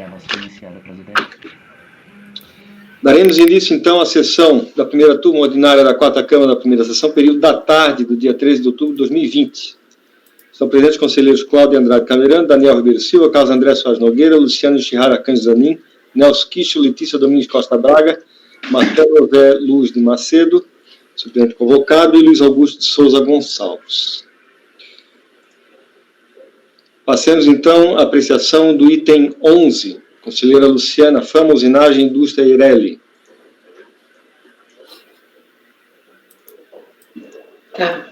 Para ser iniciada, presidente. Daremos início, então, à sessão da primeira turma ordinária da 4ª Câmara da primeira sessão, período da tarde do dia 13 de outubro de 2020. São presentes os conselheiros Cláudio Andrade Camerano, Daniel Ribeiro Silva, Carlos André Soares Nogueira, Luciano Chihara Cândido Zanin, Nelson Quicho, Letícia Domingos Costa Braga, Marcelo José Luz de Macedo, suplente convocado, e Luiz Augusto de Souza Gonçalves. Passemos, então, à apreciação do item 11. Conselheira Luciana Fama, Usinagem Indústria Eireli. Tá.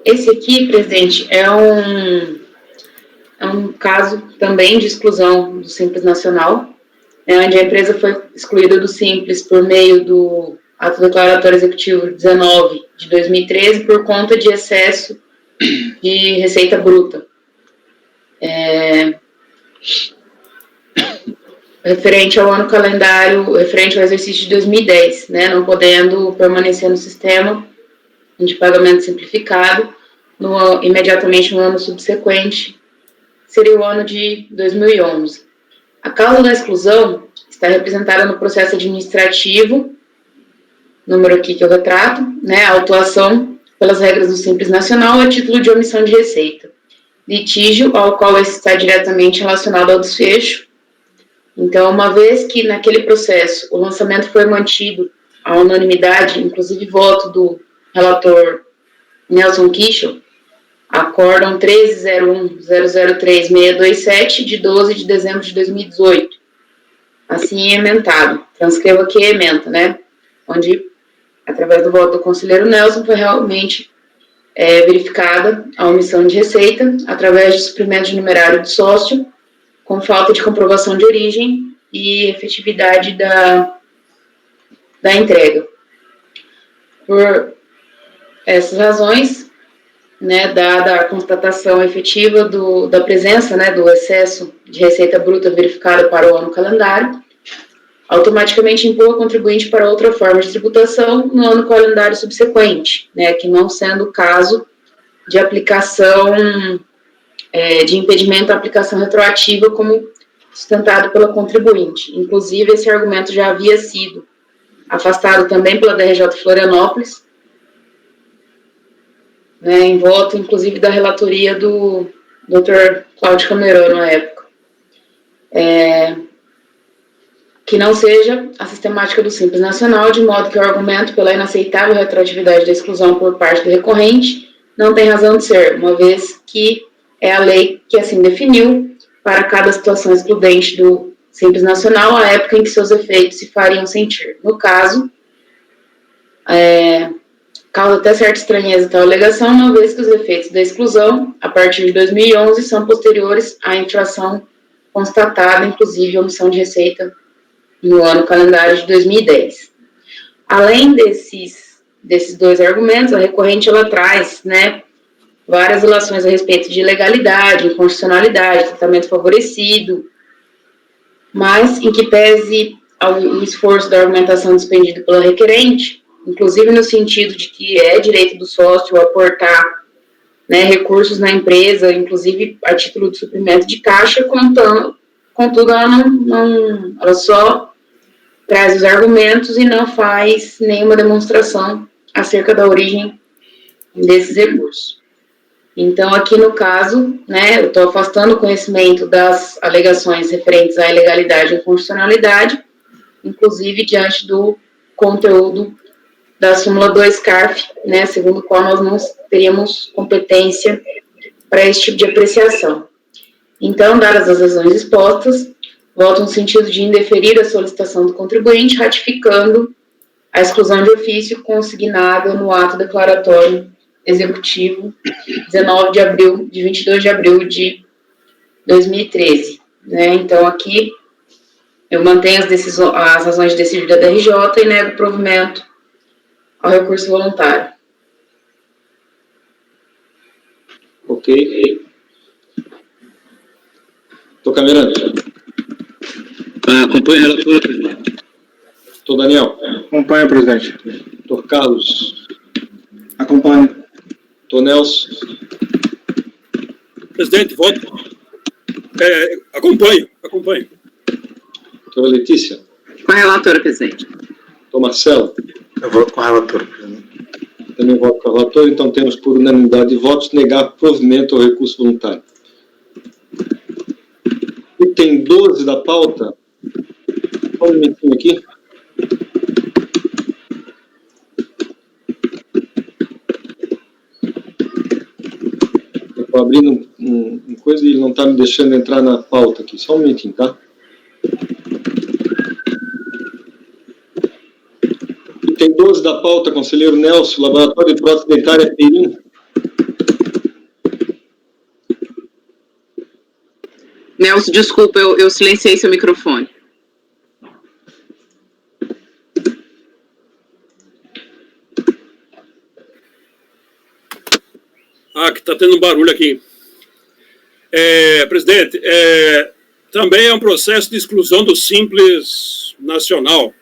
Esse aqui, presidente, é um caso também de exclusão do Simples Nacional, onde a empresa foi excluída do Simples por meio do Ato Declaratório Executivo 19 de 2013 por conta de excesso de receita bruta. Referente ao ano calendário, referente ao exercício de 2010, não podendo permanecer no sistema de pagamento simplificado imediatamente no ano subsequente, seria o ano de 2011. A causa da exclusão está representada no processo administrativo, número aqui que eu retrato, a autuação pelas regras do Simples Nacional a título de omissão de receita. Litígio ao qual esse está diretamente relacionado ao desfecho. Então, uma vez que naquele processo o lançamento foi mantido à unanimidade, inclusive voto do relator Nelson Quicho, acórdão 13.01003.627, de 12 de dezembro de 2018. Assim emendado. Transcrevo aqui a emenda, onde, através do voto do conselheiro Nelson, foi realmente verificada a omissão de receita através de suprimento de numerário de sócio, com falta de comprovação de origem e efetividade da entrega. Por essas razões, dada a constatação efetiva da presença do excesso de receita bruta verificada para o ano calendário, automaticamente impor o contribuinte para outra forma de tributação no ano calendário subsequente, que não sendo o caso de aplicação, de impedimento à aplicação retroativa como sustentado pela contribuinte. Inclusive, esse argumento já havia sido afastado também pela DRJ Florianópolis, em voto, inclusive, da relatoria do Dr. Cláudio Camerano, na época. Que não seja a sistemática do Simples Nacional, de modo que o argumento pela inaceitável retroatividade da exclusão por parte do recorrente não tem razão de ser, uma vez que é a lei que assim definiu para cada situação excludente do Simples Nacional a época em que seus efeitos se fariam sentir. No caso, causa até certa estranheza tal alegação, uma vez que os efeitos da exclusão, a partir de 2011, são posteriores à infração constatada, inclusive omissão de receita no ano calendário de 2010. Além desses dois argumentos, a recorrente ela traz, várias relações a respeito de legalidade, inconstitucionalidade, tratamento favorecido, mas em que pese o esforço da argumentação despendido pela requerente, inclusive no sentido de que é direito do sócio aportar recursos na empresa, inclusive a título de suprimento de caixa, contudo ela só traz os argumentos e não faz nenhuma demonstração acerca da origem desses recursos. Então, aqui no caso, eu estou afastando o conhecimento das alegações referentes à ilegalidade e inconstitucionalidade, inclusive diante do conteúdo da súmula 2 CARF, segundo o qual nós não teríamos competência para esse tipo de apreciação. Então, dadas as razões expostas, voto no sentido de indeferir a solicitação do contribuinte, ratificando a exclusão de ofício consignada no ato declaratório executivo 22 de abril de 2013. Então, aqui, eu mantenho as razões de decídio da DRJ e nego o provimento ao recurso voluntário. Ok. Estou camerando. Acompanha o relator, presidente. Estou, Daniel. Acompanha, presidente. Estou, Carlos. Acompanho. Estou, Nelson. Presidente, voto. Acompanho. acompanho. Doutora Letícia. Com a relatora, presidente. Doutor Marcelo. Eu voto com a relatora, presidente. Também voto com a relatora, então temos por unanimidade de votos negar provimento ao recurso voluntário. Item 12 da pauta. Só um minutinho aqui. Estou abrindo um coisa e ele não está me deixando entrar na pauta aqui. Só um minutinho, tá? Item 12 da pauta, conselheiro Nelson, Laboratório de Prótese Dentária Perim. Nelson, desculpa, eu silenciei seu microfone. Que está tendo um barulho aqui. Presidente, também é um processo de exclusão do Simples Nacional.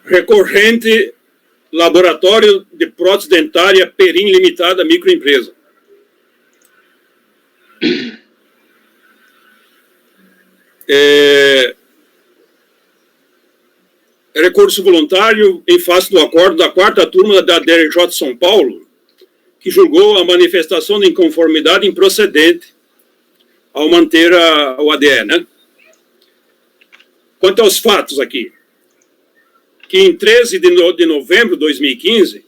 Recorrente Laboratório de Prótese Dentária Perim Limitada Microempresa. Recurso voluntário em face do acordo da 4ª turma da DRJ São Paulo, que julgou a manifestação de inconformidade improcedente ao manter o ADE, né? Quanto aos fatos aqui, que em 13 de novembro de 2015,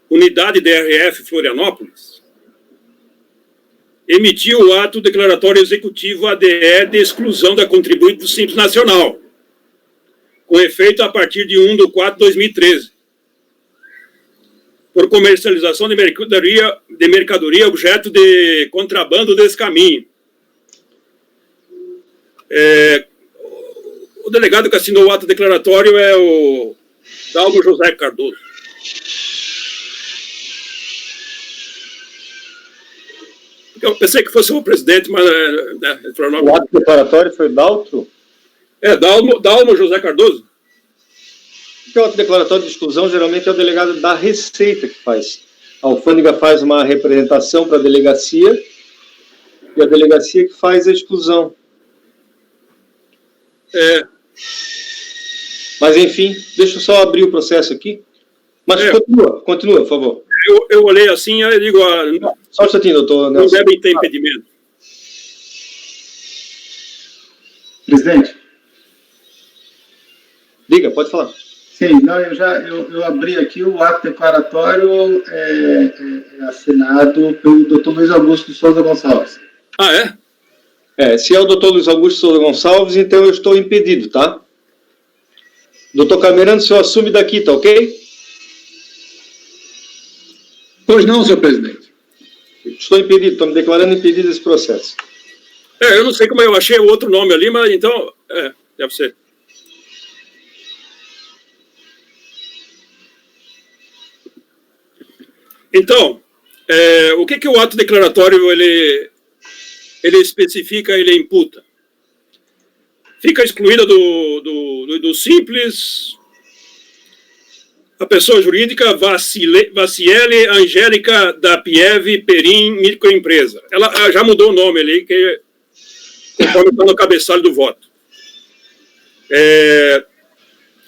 Unidade DRF Florianópolis emitiu o ato declaratório executivo ADE de exclusão da contribuinte do Simples Nacional, com efeito a partir de 1/4/2013, por comercialização de mercadoria objeto de contrabando desse caminho. O delegado que assinou o ato declaratório é o Dalmo José Cardoso. Eu pensei que fosse o presidente, mas... O ato declaratório foi Daltro? Dalmo José Cardoso. Porque o ato declaratório de exclusão geralmente é o delegado da Receita que faz. A alfândega faz uma representação para a delegacia e a delegacia que faz a exclusão. Mas, enfim, deixa eu só abrir o processo aqui. Mas continua, por favor. Eu olhei assim, eu digo... Só um instantinho, doutor Nelson. Não devem ter impedimento. Presidente. Diga, pode falar. Sim, não, eu abri aqui o ato declaratório assinado pelo doutor Luiz Augusto de Souza Gonçalves. Se é o doutor Luiz Augusto de Souza Gonçalves, então eu estou impedido, tá? Doutor Camerano, o senhor assume daqui, tá ok? Pois não, senhor presidente. Estou impedido, estou me declarando impedido desse processo. Eu não sei como eu achei o outro nome ali, mas então, deve ser. Então, o que o ato declaratório ele especifica, ele imputa? Fica excluída do Simples a pessoa jurídica Vaciele Angélica da Pieve Perim Microempresa. Ela já mudou o nome ali, que conforme está no cabeçalho do voto.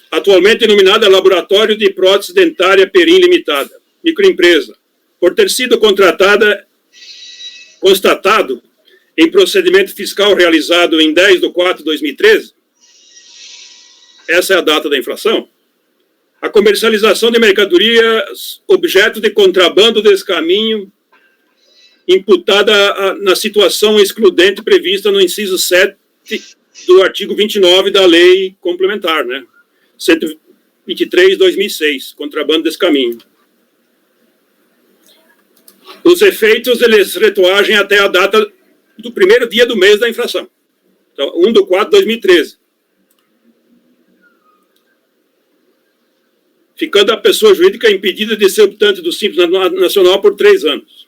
Atualmente denominada Laboratório de Prótese Dentária Perim Limitada, microempresa, por ter sido constatado em procedimento fiscal realizado em 10/4/2013, essa é a data da infração, a comercialização de mercadorias objeto de contrabando desse caminho, imputada na situação excludente prevista no inciso 7 do artigo 29 da lei complementar, né? 123/2006, contrabando desse caminho. Os efeitos, eles retroagem até a data do primeiro dia do mês da infração. Então, 1/4/2013. Ficando a pessoa jurídica impedida de ser optante do Simples Nacional por 3 anos.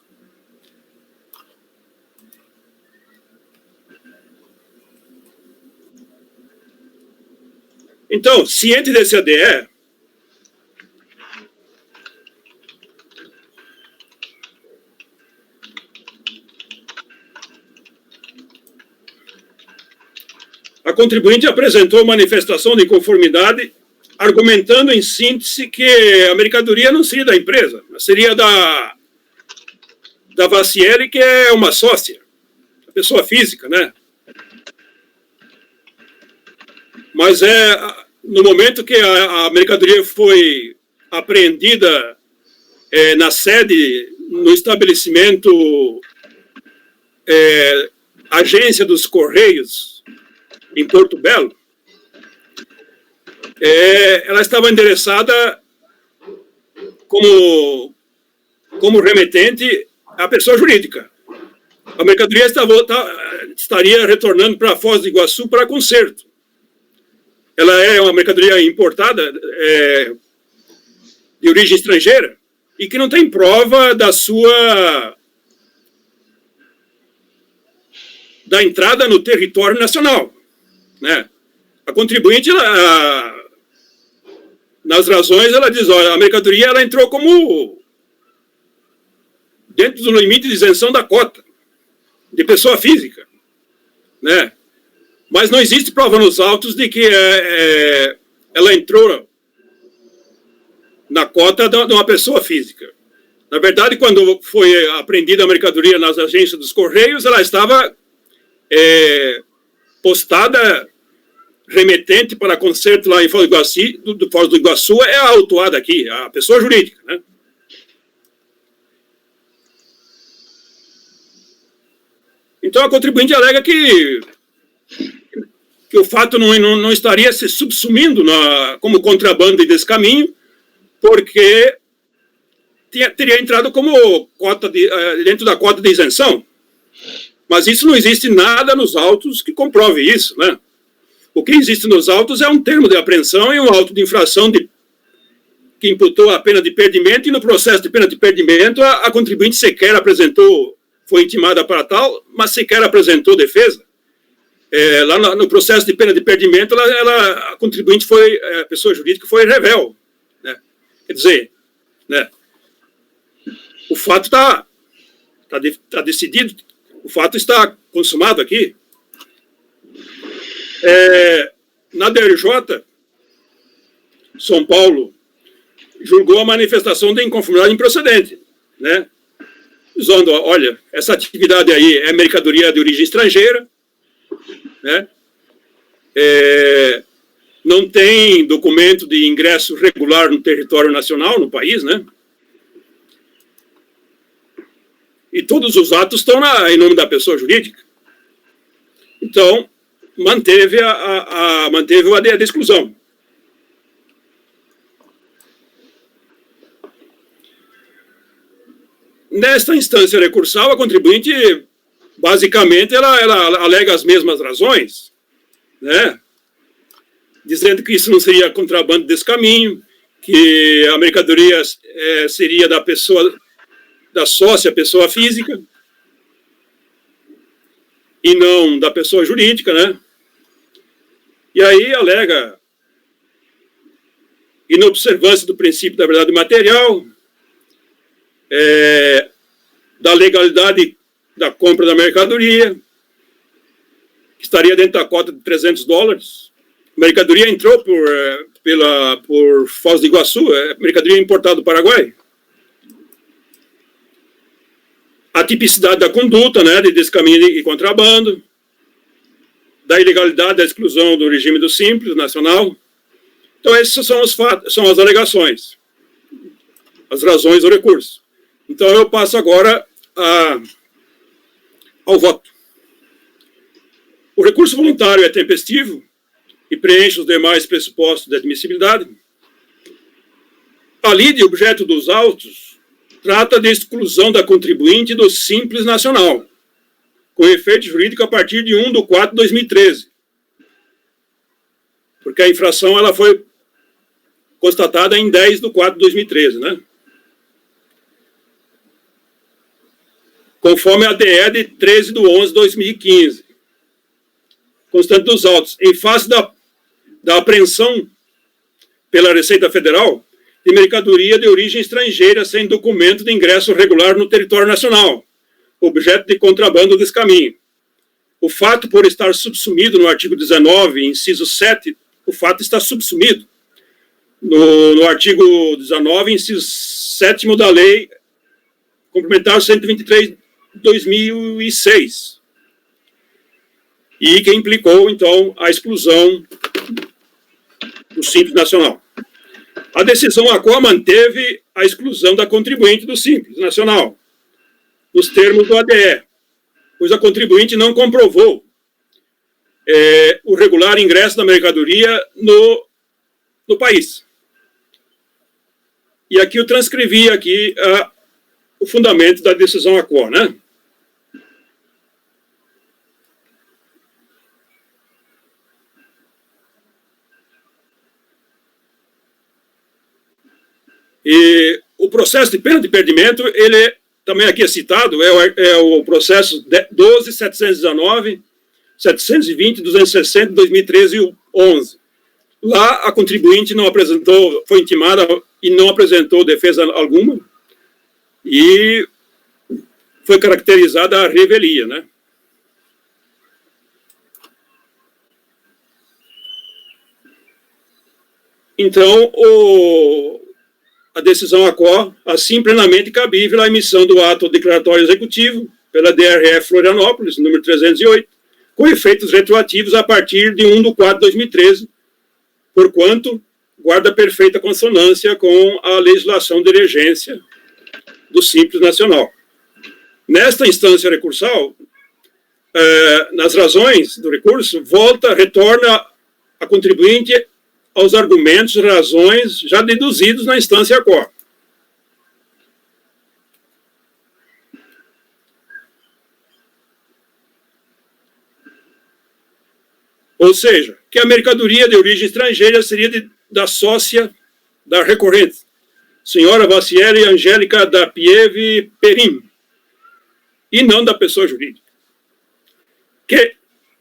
Então, ciente desse ADE, a contribuinte apresentou manifestação de inconformidade, argumentando em síntese que a mercadoria não seria da empresa, mas seria da Vacielli, que é uma sócia, a pessoa física, né? Mas no momento que a mercadoria foi apreendida na sede, no estabelecimento Agência dos Correios, em Porto Belo, ela estava endereçada como remetente à pessoa jurídica. A mercadoria estaria retornando para Foz do Iguaçu para conserto. Ela é uma mercadoria importada de origem estrangeira e que não tem prova da entrada no território nacional, né? A contribuinte, nas razões, ela diz, olha, a mercadoria ela entrou como dentro do limite de isenção da cota de pessoa física, né? Mas não existe prova nos autos de que ela entrou na cota de uma pessoa física. Na verdade, quando foi apreendida a mercadoria nas agências dos Correios, ela estava postada remetente para conserto lá em Foz do Iguaçu, é a autuada aqui, a pessoa jurídica, né? Então, a contribuinte alega que o fato não estaria se subsumindo como contrabando e descaminho, porque teria entrado como dentro da cota de isenção. Mas isso não existe nada nos autos que comprove isso, né? O que existe nos autos é um termo de apreensão e um auto de infração que imputou a pena de perdimento, e no processo de pena de perdimento a contribuinte sequer apresentou, foi intimada para tal, mas sequer apresentou defesa. Lá no processo de pena de perdimento, a contribuinte a pessoa jurídica foi revel, né? Quer dizer, né, o fato está decidido, o fato está consumado aqui. Na DRJ, São Paulo julgou a manifestação de inconformidade improcedente, né? Dizendo, olha, essa atividade aí é mercadoria de origem estrangeira, né? Não tem documento de ingresso regular no território nacional, no país, né? E todos os atos estão em nome da pessoa jurídica. Então, manteve o ADE de exclusão. Nesta instância recursal, a contribuinte, basicamente, ela alega as mesmas razões, né? Dizendo que isso não seria contrabando desse caminho, que a mercadoria seria da sócia, pessoa física, e não da pessoa jurídica, né? E aí alega inobservância do princípio da verdade material, da legalidade da compra da mercadoria, que estaria dentro da cota de $300. A mercadoria entrou por Foz do Iguaçu, mercadoria importada do Paraguai. A tipicidade da conduta, né, de descaminho e contrabando, da ilegalidade da exclusão do regime do Simples Nacional. Então, esses são os fatos, são as alegações, as razões do recurso. Então, eu passo agora ao voto. O recurso voluntário é tempestivo e preenche os demais pressupostos de admissibilidade. A lide, objeto dos autos, trata de exclusão da contribuinte do Simples Nacional, com efeito jurídico a partir de 1/4/2013. Porque a infração ela foi constatada em 10/4/2013, né? Conforme a DE de 13/11/2015. Constante dos autos, em face da apreensão pela Receita Federal de mercadoria de origem estrangeira sem documento de ingresso regular no território nacional, objeto de contrabando desse caminho. o fato por estar subsumido no artigo 19, inciso 7, o fato está subsumido no artigo 19, inciso 7º da Lei Complementar 123 de 2006, e que implicou, então, a exclusão do Simples Nacional. A decisão ACOA manteve a exclusão da contribuinte do Simples Nacional, nos termos do ADE, pois a contribuinte não comprovou o regular ingresso da mercadoria no país. E aqui eu transcrevi aqui o fundamento da decisão ACOA, né? E o processo de pena de perdimento, ele também aqui é citado, é o processo 12.719, 720, 260, 2013 e 11. Lá a contribuinte não apresentou, foi intimada e não apresentou defesa alguma, e foi caracterizada a revelia, né? Então, a decisão ACOA, assim plenamente cabível a emissão do ato declaratório executivo pela DRE Florianópolis, número 308, com efeitos retroativos a partir de 1/4/2013, porquanto guarda perfeita consonância com a legislação de regência do Simples Nacional. Nesta instância recursal, nas razões do recurso, retorna a contribuinte aos argumentos e razões já deduzidos na instância ACOA. Ou seja, que a mercadoria de origem estrangeira seria da sócia da recorrente, senhora Vassiele Angélica da Pieve Perim, e não da pessoa jurídica.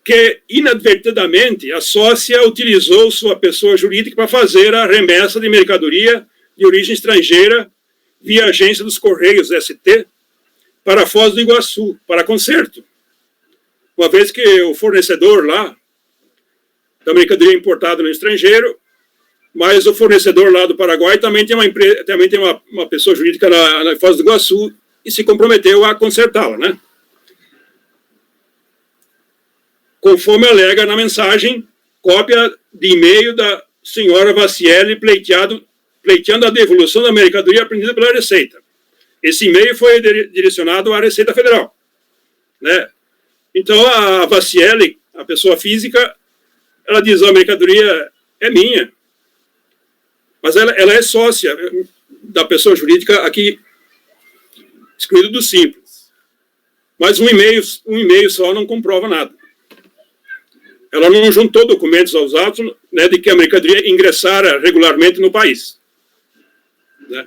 Que inadvertidamente a sócia utilizou sua pessoa jurídica para fazer a remessa de mercadoria de origem estrangeira via agência dos Correios ST para Foz do Iguaçu, para conserto. Uma vez que o fornecedor lá da mercadoria importada no estrangeiro, mas o fornecedor lá do Paraguai também tem uma pessoa jurídica na Foz do Iguaçu e se comprometeu a consertá-la, né? Conforme alega na mensagem, cópia de e-mail da senhora Vassiele pleiteando a devolução da mercadoria apreendida pela Receita. Esse e-mail foi direcionado à Receita Federal, né? Então, a Vassiele, a pessoa física, ela diz, a mercadoria é minha, mas ela é sócia da pessoa jurídica aqui, excluído do Simples. Mas um e-mail só não comprova nada. Ela não juntou documentos aos autos, né, de que a mercadoria ingressara regularmente no país, né?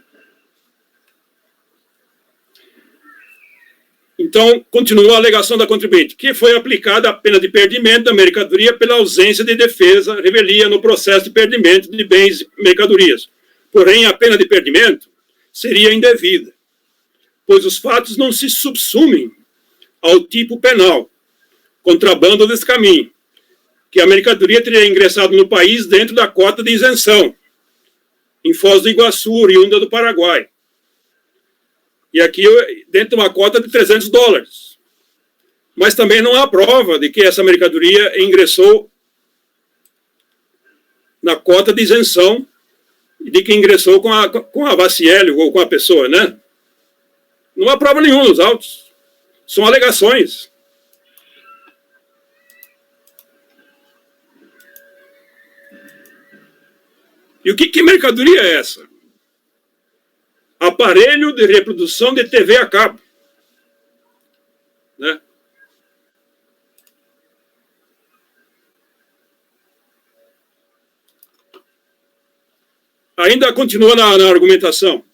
Então, continua a alegação da contribuinte, que foi aplicada a pena de perdimento da mercadoria pela ausência de defesa, revelia no processo de perdimento de bens e mercadorias. Porém, a pena de perdimento seria indevida, pois os fatos não se subsumem ao tipo penal, contrabando desse caminho, que a mercadoria teria ingressado no país dentro da cota de isenção, em Foz do Iguaçu, oriunda do Paraguai. E aqui, dentro de uma cota de $300. Mas também não há prova de que essa mercadoria ingressou na cota de isenção e de que ingressou com a Vassiele ou com a pessoa, né? Não há prova nenhuma nos autos. São alegações. E que mercadoria é essa? Aparelho de reprodução de TV a cabo, né? Ainda continua na argumentação,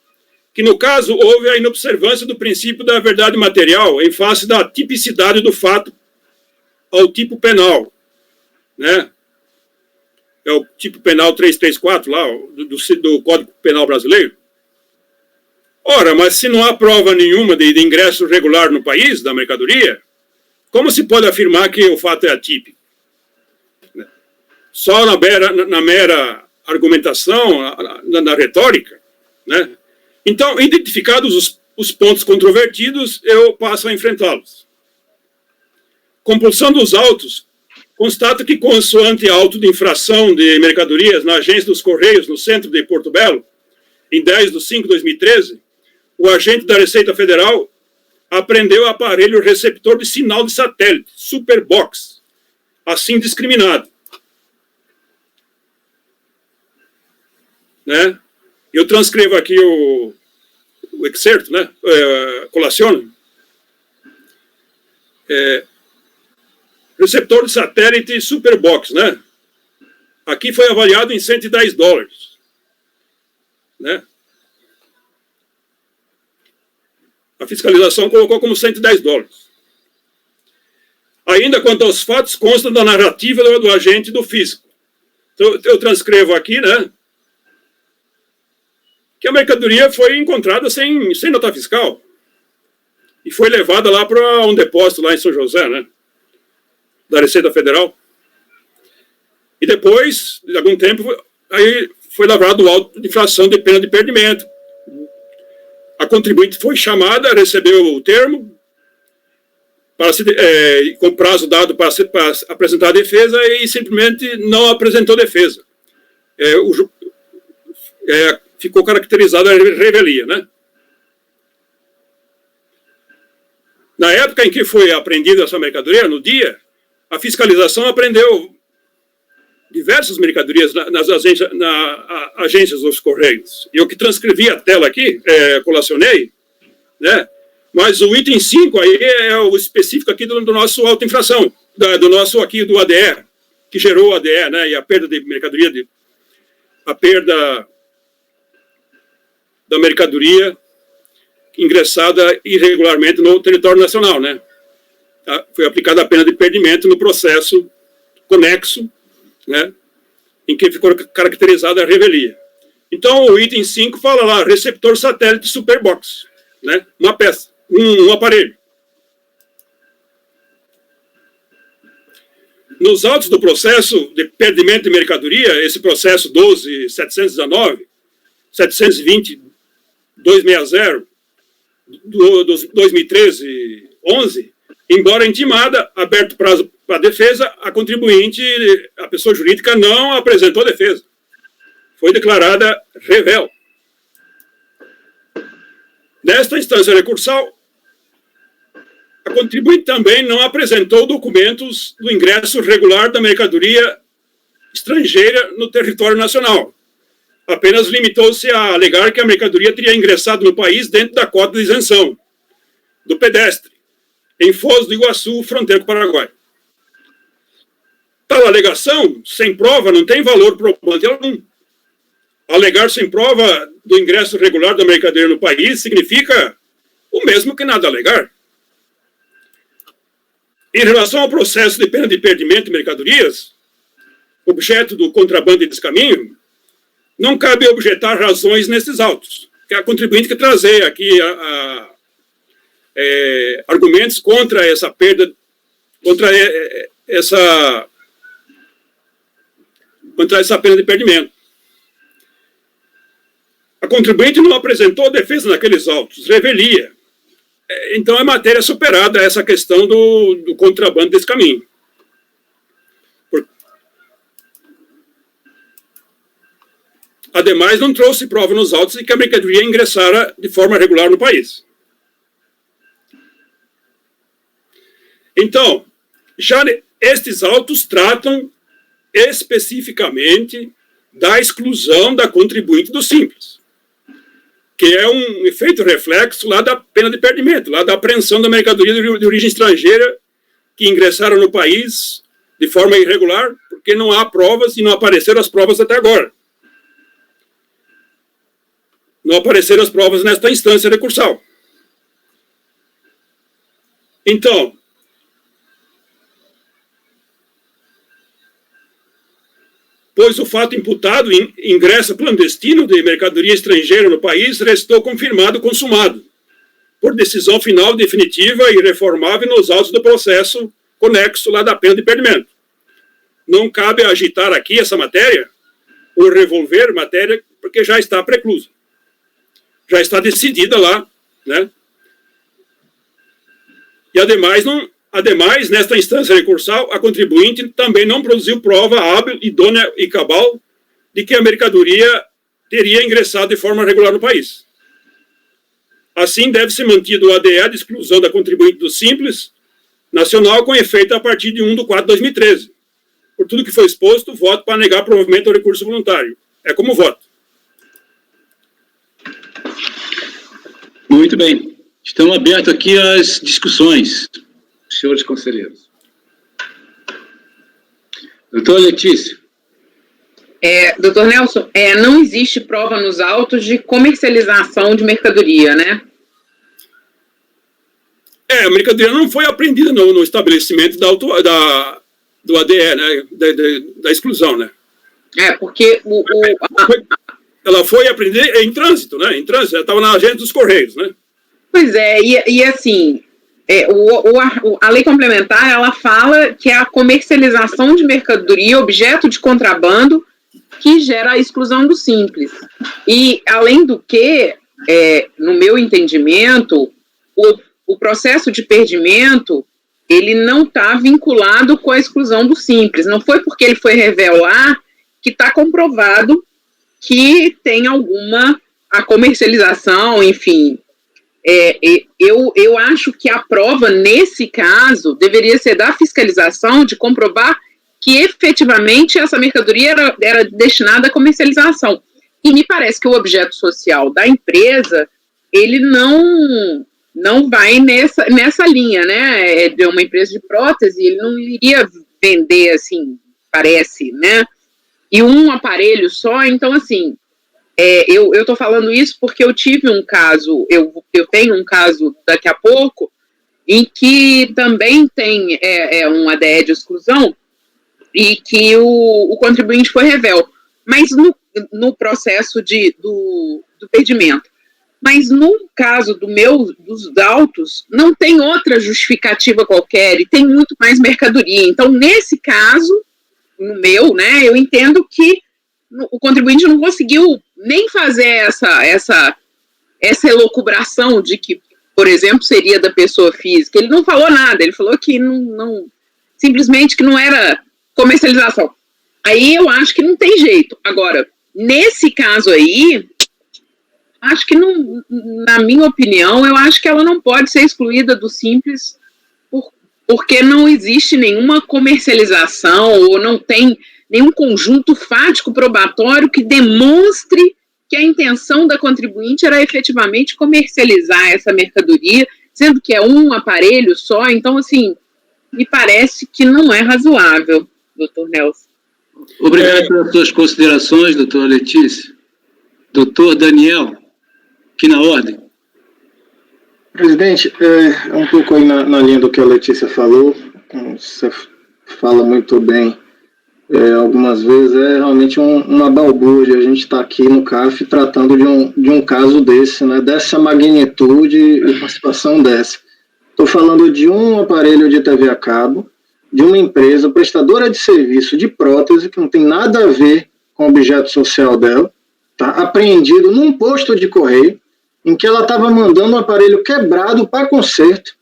que no caso houve a inobservância do princípio da verdade material em face da tipicidade do fato ao tipo penal, né? É o tipo penal 334 lá, do Código Penal Brasileiro. Ora, mas se não há prova nenhuma de ingresso regular no país da mercadoria, como se pode afirmar que o fato é atípico? Só na mera argumentação, na retórica, né? Então, identificados os pontos controvertidos, eu passo a enfrentá-los. Compulsão dos autos, constato que, consoante auto de infração de mercadorias na agência dos Correios, no centro de Porto Belo, em 10/5/2013, o agente da Receita Federal apreendeu o aparelho receptor de sinal de satélite, Superbox, assim discriminado. Né? Eu transcrevo aqui o excerto, né? Colaciono. Receptor de satélite Superbox, né? Aqui foi avaliado em $110, né? A fiscalização colocou como $110. Ainda quanto aos fatos, consta da narrativa do agente do físico. Então, eu transcrevo aqui, né? Que a mercadoria foi encontrada sem nota fiscal e foi levada lá para um depósito lá em São José, né? Da Receita Federal. E depois, de algum tempo, aí foi lavrado o auto de infração de pena de perdimento. A contribuinte foi chamada, recebeu o termo, com prazo dado para apresentar a defesa e simplesmente não apresentou defesa. Ficou caracterizada a revelia, né? Na época em que foi apreendida essa mercadoria, no dia, a fiscalização apreendeu diversas mercadorias nas agências dos Correios. E eu que transcrevi a tela aqui, colacionei, né? Mas o item 5 aí é o específico aqui do nosso auto-infração, do nosso aqui do ADE, que gerou o ADE, né? E a perda de mercadoria, a perda da mercadoria ingressada irregularmente no território nacional, né? Foi aplicada a pena de perdimento no processo conexo, né, em que ficou caracterizada a revelia. Então, o item 5 fala lá, receptor satélite Superbox, né, uma peça, um aparelho. Nos autos do processo de perdimento de mercadoria, esse processo 12.719, 720.260, do 2013-11, embora intimada, aberto prazo para a defesa, a contribuinte, a pessoa jurídica, não apresentou defesa. Foi declarada revel. Nesta instância recursal, a contribuinte também não apresentou documentos do ingresso regular da mercadoria estrangeira no território nacional. Apenas limitou-se a alegar que a mercadoria teria ingressado no país dentro da cota de isenção do pedestre, em Foz do Iguaçu, fronteira com o Paraguai. Tal alegação, sem prova, não tem valor probante algum. Alegar sem prova do ingresso regular da mercadoria no país significa o mesmo que nada alegar. Em relação ao processo de pena de perdimento de mercadorias, objeto do contrabando e descaminho, não cabe objetar razões nesses autos, que a contribuinte que trazer aqui argumentos contra essa perda, contra essa pena de perdimento. A contribuinte não apresentou defesa naqueles autos, revelia. Então é matéria superada essa questão do contrabando desse caminho. Ademais, não trouxe prova nos autos de que a mercadoria ingressara de forma regular no país. Então, já estes autos tratam especificamente da exclusão da contribuinte do Simples, que é um efeito reflexo lá da pena de perdimento, lá da apreensão da mercadoria de origem estrangeira que ingressaram no país de forma irregular, porque não há provas e não apareceram as provas até agora. Não apareceram as provas nesta instância recursal. Então, pois o fato imputado, ingresso clandestino de mercadoria estrangeira no país, restou confirmado, consumado, por decisão final, definitiva e irreformável nos autos do processo conexo lá da pena de perdimento. Não cabe agitar aqui essa matéria, ou revolver matéria, porque já está preclusa. Já está decidida lá, né? E, ademais, nesta instância recursal, a contribuinte também não produziu prova hábil, idônea e cabal de que a mercadoria teria ingressado de forma regular no país. Assim, deve ser mantido o ADE de exclusão da contribuinte do Simples Nacional com efeito a partir de 1/4/2013. Por tudo que foi exposto, voto para negar provimento ao recurso voluntário. É como voto. Muito bem. Estão abertas aqui as discussões, senhores conselheiros. Doutor Letícia. Doutor Nelson, não existe prova nos autos de comercialização de mercadoria, né? A mercadoria não foi apreendida no estabelecimento do ADE, né? Da exclusão, né? Porque ela foi apreendida em trânsito, né? Em trânsito, ela estava na agência dos Correios, né? Pois é, e assim, a lei complementar, ela fala que é a comercialização de mercadoria, objeto de contrabando, que gera a exclusão do Simples. E, além do que, no meu entendimento, o processo de perdimento, ele não está vinculado com a exclusão do Simples. Não foi porque ele foi revelar que está comprovado que tem a comercialização, enfim. Eu acho que a prova, nesse caso, deveria ser da fiscalização de comprovar que efetivamente essa mercadoria era destinada à comercialização. E me parece que o objeto social da empresa, ele não vai nessa linha, né? É uma empresa de prótese, ele não iria vender, assim, parece, né? E um aparelho só, então, assim, eu estou falando isso porque eu tive um caso, eu tenho um caso daqui a pouco, em que também tem um ADE de exclusão, e que o contribuinte foi revel, mas no processo do perdimento. Mas no caso dos autos, não tem outra justificativa qualquer, e tem muito mais mercadoria. Então, nesse caso, no meu, né, eu entendo que o contribuinte não conseguiu nem fazer essa elucubração de que, por exemplo, seria da pessoa física. Ele não falou nada, ele falou que simplesmente que não era comercialização. Aí eu acho que não tem jeito. Agora, nesse caso aí, acho que, não, na minha opinião, eu acho que ela não pode ser excluída do Simples porque não existe nenhuma comercialização ou não tem nenhum conjunto fático probatório que demonstre que a intenção da contribuinte era efetivamente comercializar essa mercadoria, sendo que é um aparelho só. Então, assim, me parece que não é razoável, doutor Nelson. Obrigado pelas suas considerações, doutora Letícia. Doutor Daniel, aqui na ordem. Presidente, um pouco aí na linha do que a Letícia falou, você fala muito bem, algumas vezes realmente uma balbúrdia a gente está aqui no CAF tratando de um caso desse, né, dessa magnitude e participação dessa. Estou falando de um aparelho de TV a cabo, de uma empresa prestadora de serviço de prótese, que não tem nada a ver com o objeto social dela, tá, apreendido num posto de correio, em que ela estava mandando um aparelho quebrado para conserto,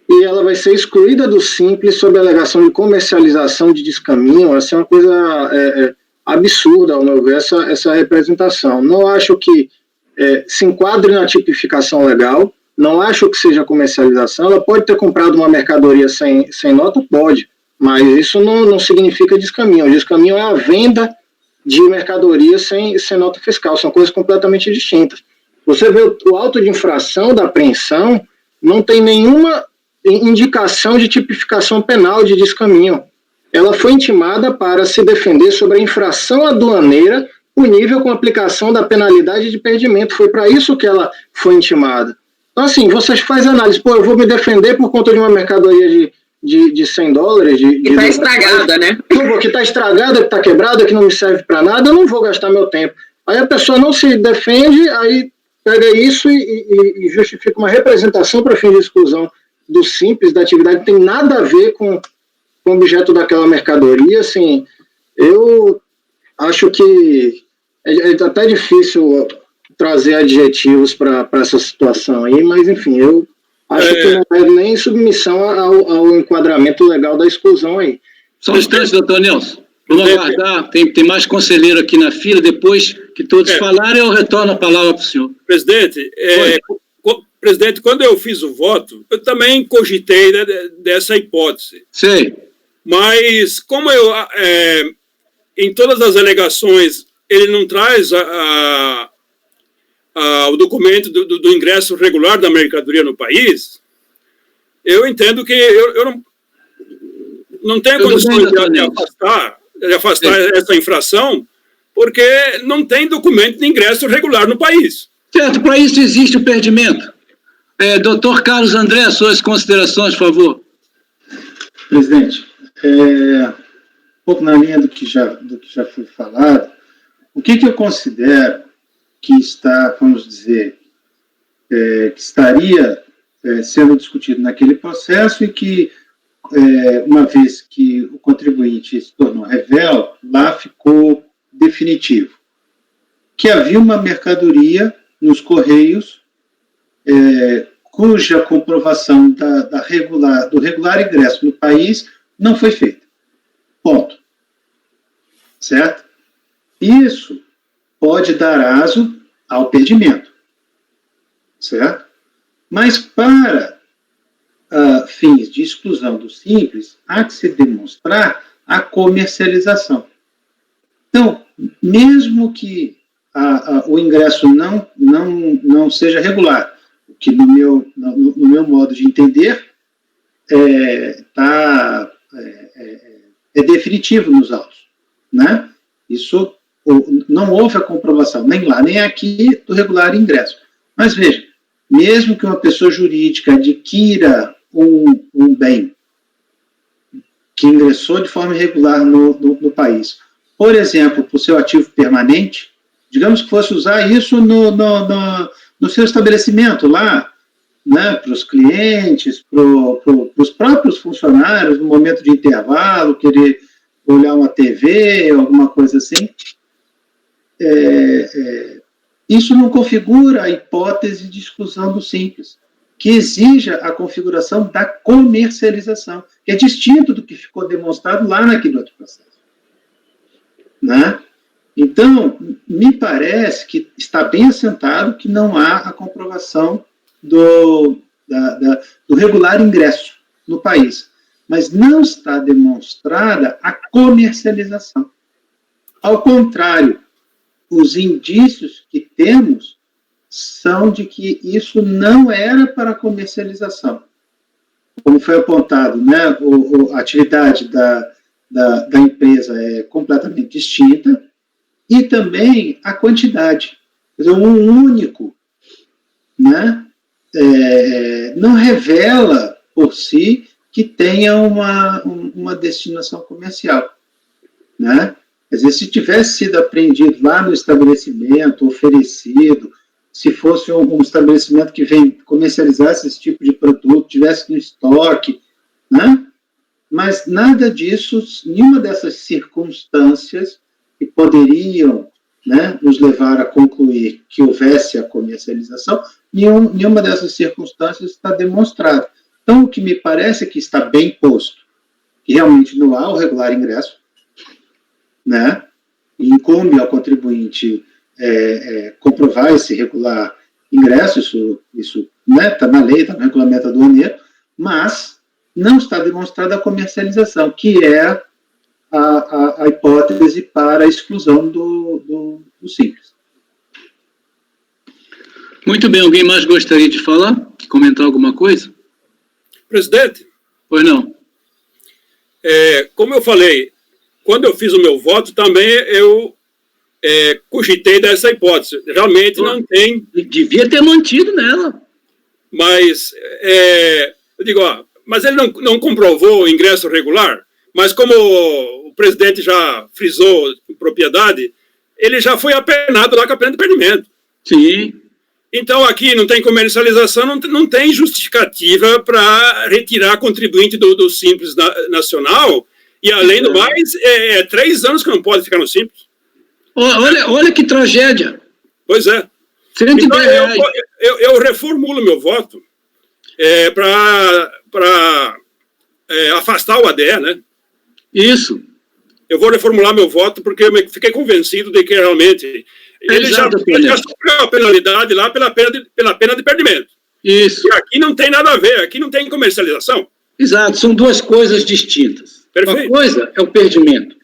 e ela vai ser excluída do Simples sob a alegação de comercialização de descaminho. Essa é uma coisa absurda, ao meu ver, essa representação. Não acho que se enquadre na tipificação legal, não acho que seja comercialização. Ela pode ter comprado uma mercadoria sem nota? Pode, mas isso não significa descaminho. O descaminho é a venda de mercadoria sem nota fiscal, são coisas completamente distintas. Você vê o auto de infração da apreensão, não tem nenhuma indicação de tipificação penal de descaminho. Ela foi intimada para se defender sobre a infração aduaneira punível com aplicação da penalidade de perdimento. Foi para isso que ela foi intimada. Então, assim, você faz análise, eu vou me defender por conta de uma mercadoria de $100. Que está estragada, né? Que está estragada, que está quebrada, que não me serve para nada, eu não vou gastar meu tempo. Aí a pessoa não se defende, aí pega isso e justifica uma representação para fim de exclusão do Simples, da atividade, não tem nada a ver com o objeto daquela mercadoria. Assim, eu acho que é até difícil trazer adjetivos para essa situação aí, mas, enfim, eu acho que não é nem submissão ao enquadramento legal da exclusão aí. Só um instante, doutor Nelson. Vamos aguardar, tem mais conselheiro aqui na fila, depois que todos falarem, eu retorno a palavra para o senhor. Presidente, presidente, quando eu fiz o voto, eu também cogitei dessa hipótese. Sei. Mas, como em todas as alegações, ele não traz o documento do ingresso regular da mercadoria no país, eu entendo que eu não tenho condições de afastar essa infração, porque não tem documento de ingresso regular no país. Certo, para isso existe o perdimento. Doutor Carlos André, suas considerações, por favor. Presidente, um pouco na linha do que já foi falado, o que eu considero que está, vamos dizer, que estaria sendo discutido naquele processo e que, uma vez que o contribuinte se tornou réu, lá ficou definitivo. Que havia uma mercadoria nos Correios cuja comprovação do regular ingresso no país não foi feita. Ponto. Certo? Isso pode dar aso ao perdimento. Certo? Mas para fins de exclusão do Simples, há que se demonstrar a comercialização. Então, mesmo que o ingresso não seja regular, o que no meu modo de entender é definitivo nos autos, né? Isso não houve a comprovação, nem lá, nem aqui, do regular ingresso. Mas veja, mesmo que uma pessoa jurídica adquira um bem que ingressou de forma irregular no país, por exemplo, para o seu ativo permanente, digamos que fosse usar isso no seu estabelecimento lá, né, para os clientes, para os próprios funcionários, no momento de intervalo, querer olhar uma TV, alguma coisa assim, isso não configura a hipótese de exclusão do Simples, que exija a configuração da comercialização, que é distinto do que ficou demonstrado lá naquele outro processo. Né? Então, me parece que está bem assentado que não há a comprovação do regular ingresso no país, mas não está demonstrada a comercialização. Ao contrário, os indícios que temos são de que isso não era para comercialização. Como foi apontado, né, a atividade da empresa é completamente distinta, e também a quantidade. Quer dizer, um único, né, não revela por si que tenha uma destinação comercial. Né? Quer dizer, se tivesse sido apreendido lá no estabelecimento, oferecido, se fosse um estabelecimento que vem comercializasse esse tipo de produto, tivesse no estoque, né? Mas nada disso, nenhuma dessas circunstâncias que poderiam, né, nos levar a concluir que houvesse a comercialização, nenhuma dessas circunstâncias está demonstrada. Então, o que me parece é que está bem posto, que realmente não há o regular ingresso, né, e incumbe ao contribuinte comprovar esse regular ingresso, isso né, está na lei, está no regulamento aduaneiro, mas não está demonstrada a comercialização, que é a hipótese para a exclusão do Simples. Muito bem, alguém mais gostaria de falar? Comentar alguma coisa? Presidente? Pois não. Como eu falei, quando eu fiz o meu voto, também eu cogitei dessa hipótese. Realmente não tem... Devia ter mantido nela. Mas, eu digo, mas ele não comprovou o ingresso regular, mas como o presidente já frisou com propriedade, ele já foi apenado lá com a pena de perdimento. Sim. Então, aqui não tem comercialização, não tem justificativa para retirar contribuinte do Simples Nacional, e, além do mais, 3 anos que não pode ficar no Simples. Olha que tragédia. Pois é. Então, eu reformulo meu voto para afastar o ADE, né? Isso. Eu vou reformular meu voto porque eu fiquei convencido de que realmente ele já sofreu a penalidade lá pela pena de perdimento. Isso. E aqui não tem nada a ver, aqui não tem comercialização. Exato, são 2 coisas distintas. Perfeito. Uma coisa é o perdimento.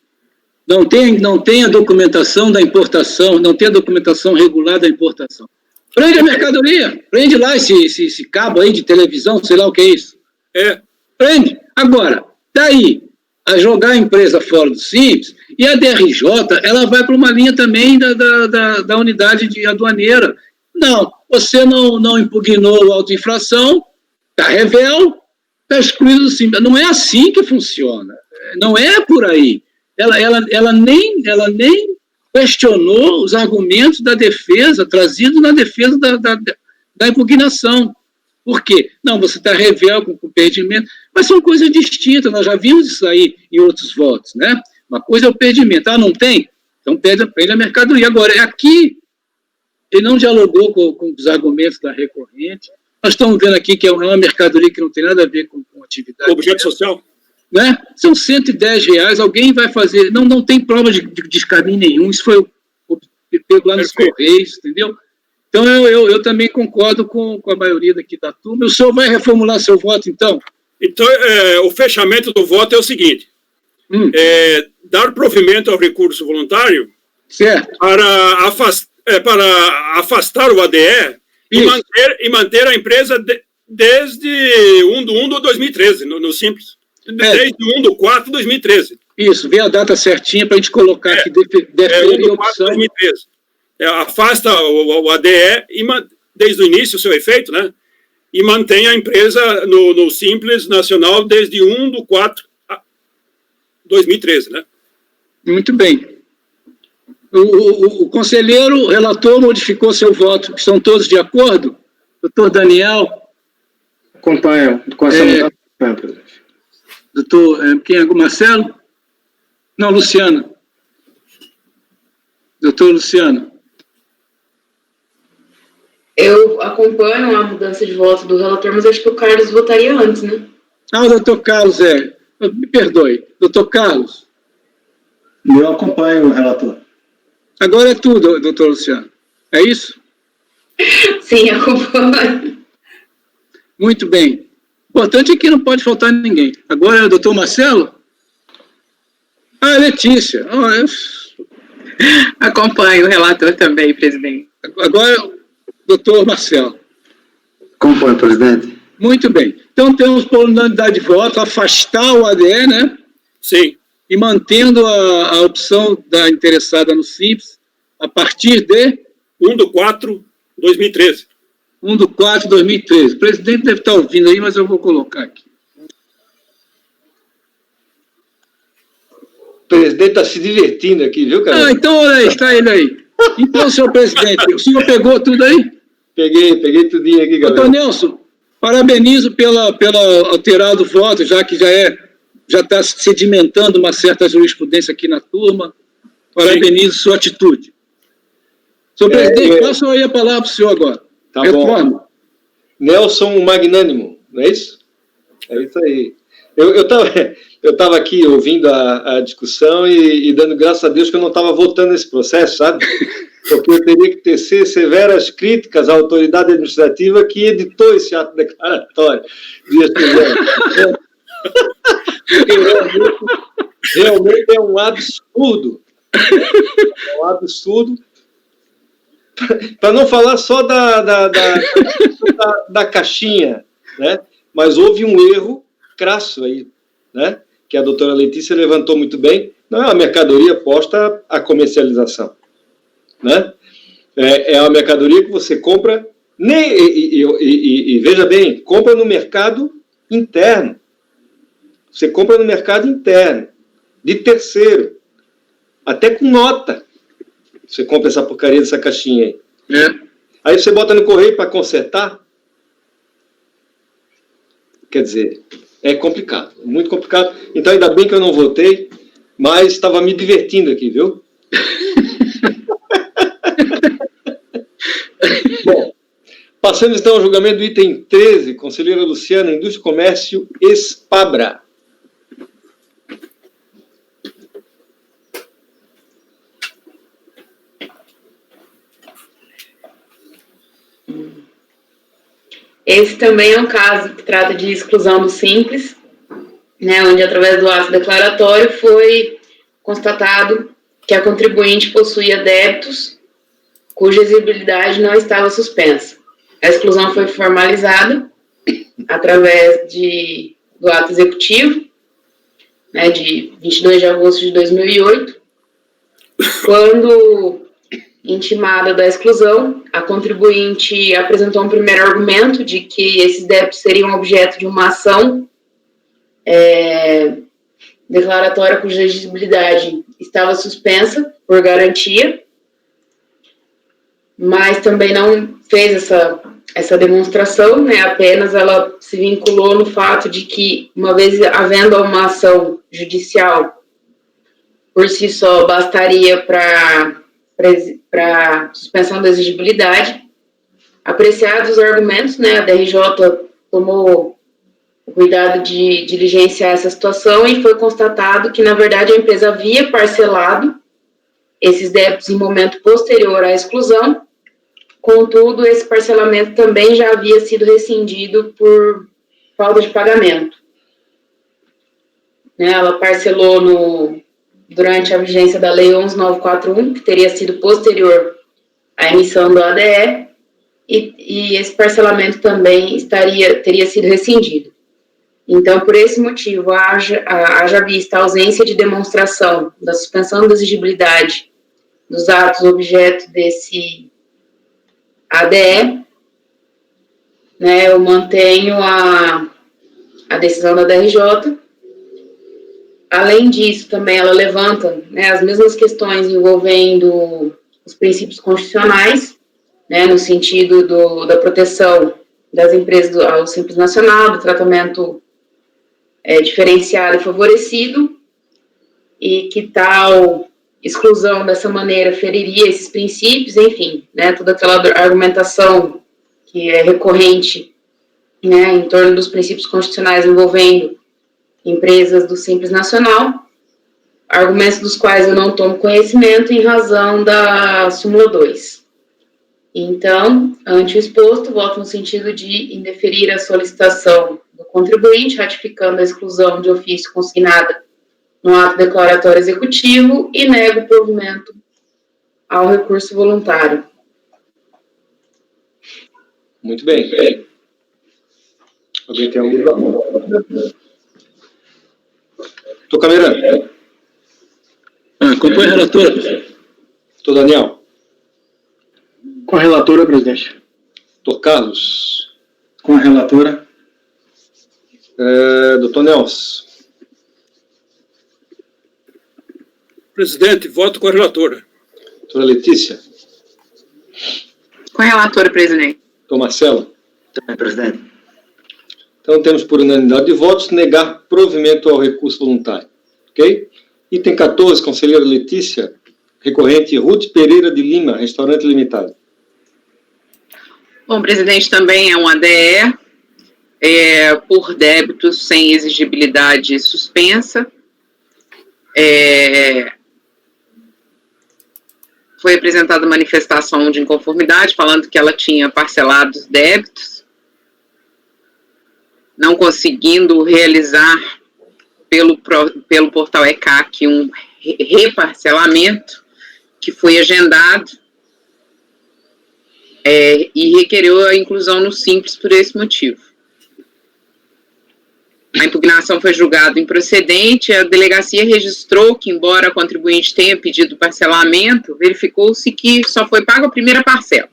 Não tem a documentação da importação, não tem a documentação regular da importação. Prende a mercadoria, prende lá esse cabo aí de televisão, sei lá o que é isso. Prende. Agora, daí a jogar a empresa fora do Simples, e a DRJ, ela vai para uma linha também da unidade de aduaneira. Não, você não impugnou a autoinfração, está revel, está excluído do Simples. Não é assim que funciona. Não é por aí. Ela nem questionou os argumentos da defesa, trazidos na defesa da impugnação. Por quê? Não, você está revel com perdimento, mas são coisas distintas, nós já vimos isso aí em outros votos, né? Uma coisa é o perdimento, não tem? Então perde a mercadoria. Agora, aqui, ele não dialogou com os argumentos da recorrente, nós estamos vendo aqui que é uma mercadoria que não tem nada a ver com atividade. Objeto social? Né? São R$110, alguém vai fazer, não tem prova de descaminho nenhum, isso foi pego lá nos Correios, entendeu? Então, eu também concordo com a maioria daqui da turma. O senhor vai reformular seu voto, então? Então, o fechamento do voto é o seguinte. Dar provimento ao recurso voluntário para afastar o ADE e manter a empresa desde 1/1 de 2013, no Simples. Desde 1/4 de 2013. Isso, vê a data certinha para a gente colocar aqui, deferir a opção. 2013. Afasta o ADE desde o início, o seu efeito, né? E mantém a empresa no Simples Nacional desde 1/4 de 2013, né? Muito bem. O conselheiro relator modificou seu voto. Estão todos de acordo? Doutor Daniel? Acompanho. Presidente. Doutor, quem é? Marcelo? Não, Luciano. Doutor Luciano. Eu acompanho a mudança de voto do relator, mas acho que o Carlos votaria antes, né? O doutor Carlos me perdoe. Doutor Carlos. Eu acompanho o relator. Agora é tudo, doutor Luciano. É isso? Sim, acompanho. Muito bem. O importante é que não pode faltar ninguém. Agora é o doutor Marcelo? Letícia. Acompanho o relator também, presidente. Agora é o doutor Marcelo. Acompanho, presidente. Muito bem. Então temos por unanimidade de voto afastar o ADE, né? Sim. E mantendo a opção da interessada no Simples a partir de 1/4 de 2013. 1/4 de 2013. O presidente deve estar ouvindo aí, mas eu vou colocar aqui. O presidente está se divertindo aqui, viu, cara? Então olha aí, está ele aí. Então, senhor presidente, o senhor pegou tudo aí? Peguei tudinho aqui, galera. Doutor Nelson, parabenizo pela alterado voto, já que já está sedimentando uma certa jurisprudência aqui na turma. Parabenizo sua atitude. Senhor presidente, passo aí a palavra para o senhor agora. Tá bom. Nelson Magnânimo, não é isso? É isso aí. Eu estava aqui ouvindo a discussão e dando graças a Deus que eu não estava votando nesse processo, sabe? Porque eu teria que tecer severas críticas à autoridade administrativa que editou esse ato declaratório. Realmente é um absurdo. É um absurdo. Para não falar só da caixinha, né? Mas houve um erro crasso aí, né? Que a doutora Letícia levantou muito bem. Não é uma mercadoria posta à comercialização, né? É uma mercadoria que você compra, e veja bem, compra no mercado interno. Você compra no mercado interno, de terceiro, até com nota. Você compra essa porcaria dessa caixinha aí. Aí você bota no correio para consertar. Quer dizer, é complicado, muito complicado. Então, ainda bem que eu não votei, mas estava me divertindo aqui, viu? Bom, passamos então ao julgamento do item 13, conselheira Luciana, Indústria e Comércio, Espabra. Esse também é um caso que trata de exclusão do Simples, né, onde, através do ato declaratório, foi constatado que a contribuinte possuía débitos cuja exigibilidade não estava suspensa. A exclusão foi formalizada através do ato executivo, né, de 22 de agosto de 2008, quando intimada da exclusão, a contribuinte apresentou um primeiro argumento de que esses débitos seriam objeto de uma ação declaratória cuja exigibilidade estava suspensa por garantia, mas também não fez essa demonstração, né, apenas ela se vinculou no fato de que, uma vez havendo uma ação judicial, por si só bastaria para suspensão da exigibilidade. Apreciados os argumentos, né, a DRJ tomou o cuidado de diligenciar essa situação e foi constatado que, na verdade, a empresa havia parcelado esses débitos em momento posterior à exclusão, contudo, esse parcelamento também já havia sido rescindido por falta de pagamento. Né, ela parcelou durante a vigência da Lei 11.941, que teria sido posterior à emissão do ADE, e esse parcelamento também teria sido rescindido. Então, por esse motivo, haja vista a ausência de demonstração da suspensão da exigibilidade dos atos objeto desse ADE, né, eu mantenho a decisão da DRJ. Além disso, também ela levanta, né, as mesmas questões envolvendo os princípios constitucionais, né, no sentido da proteção das empresas ao Simples Nacional, do tratamento diferenciado e favorecido, e que tal exclusão dessa maneira feriria esses princípios, enfim, né, toda aquela argumentação que é recorrente, né, em torno dos princípios constitucionais envolvendo empresas do Simples Nacional, argumentos dos quais eu não tomo conhecimento em razão da súmula 2. Então, ante o exposto, voto no sentido de indeferir a solicitação do contribuinte, ratificando a exclusão de ofício consignada no ato declaratório executivo e nego o provimento ao recurso voluntário. Muito bem. Alguém tem alguma dúvida? Doutor Cameirão. Acompanhe a relatora. Doutor Daniel. Com a relatora, presidente. Doutor Carlos. Com a relatora. Doutor Nelson. Presidente, voto com a relatora. Doutora Letícia. Com a relatora, presidente. Doutor Marcelo. Também, presidente. Então, temos por unanimidade de votos negar provimento ao recurso voluntário. Ok? Item 14, conselheira Letícia, recorrente Ruth Pereira de Lima, Restaurante Limitado. Bom, presidente, também é um ADE por débitos sem exigibilidade suspensa. Foi apresentada manifestação de inconformidade, falando que ela tinha parcelado os débitos, não conseguindo realizar pelo portal ECAC um reparcelamento que foi agendado e requereu a inclusão no Simples por esse motivo. A impugnação foi julgada improcedente, a delegacia registrou que, embora a contribuinte tenha pedido parcelamento, verificou-se que só foi paga a primeira parcela,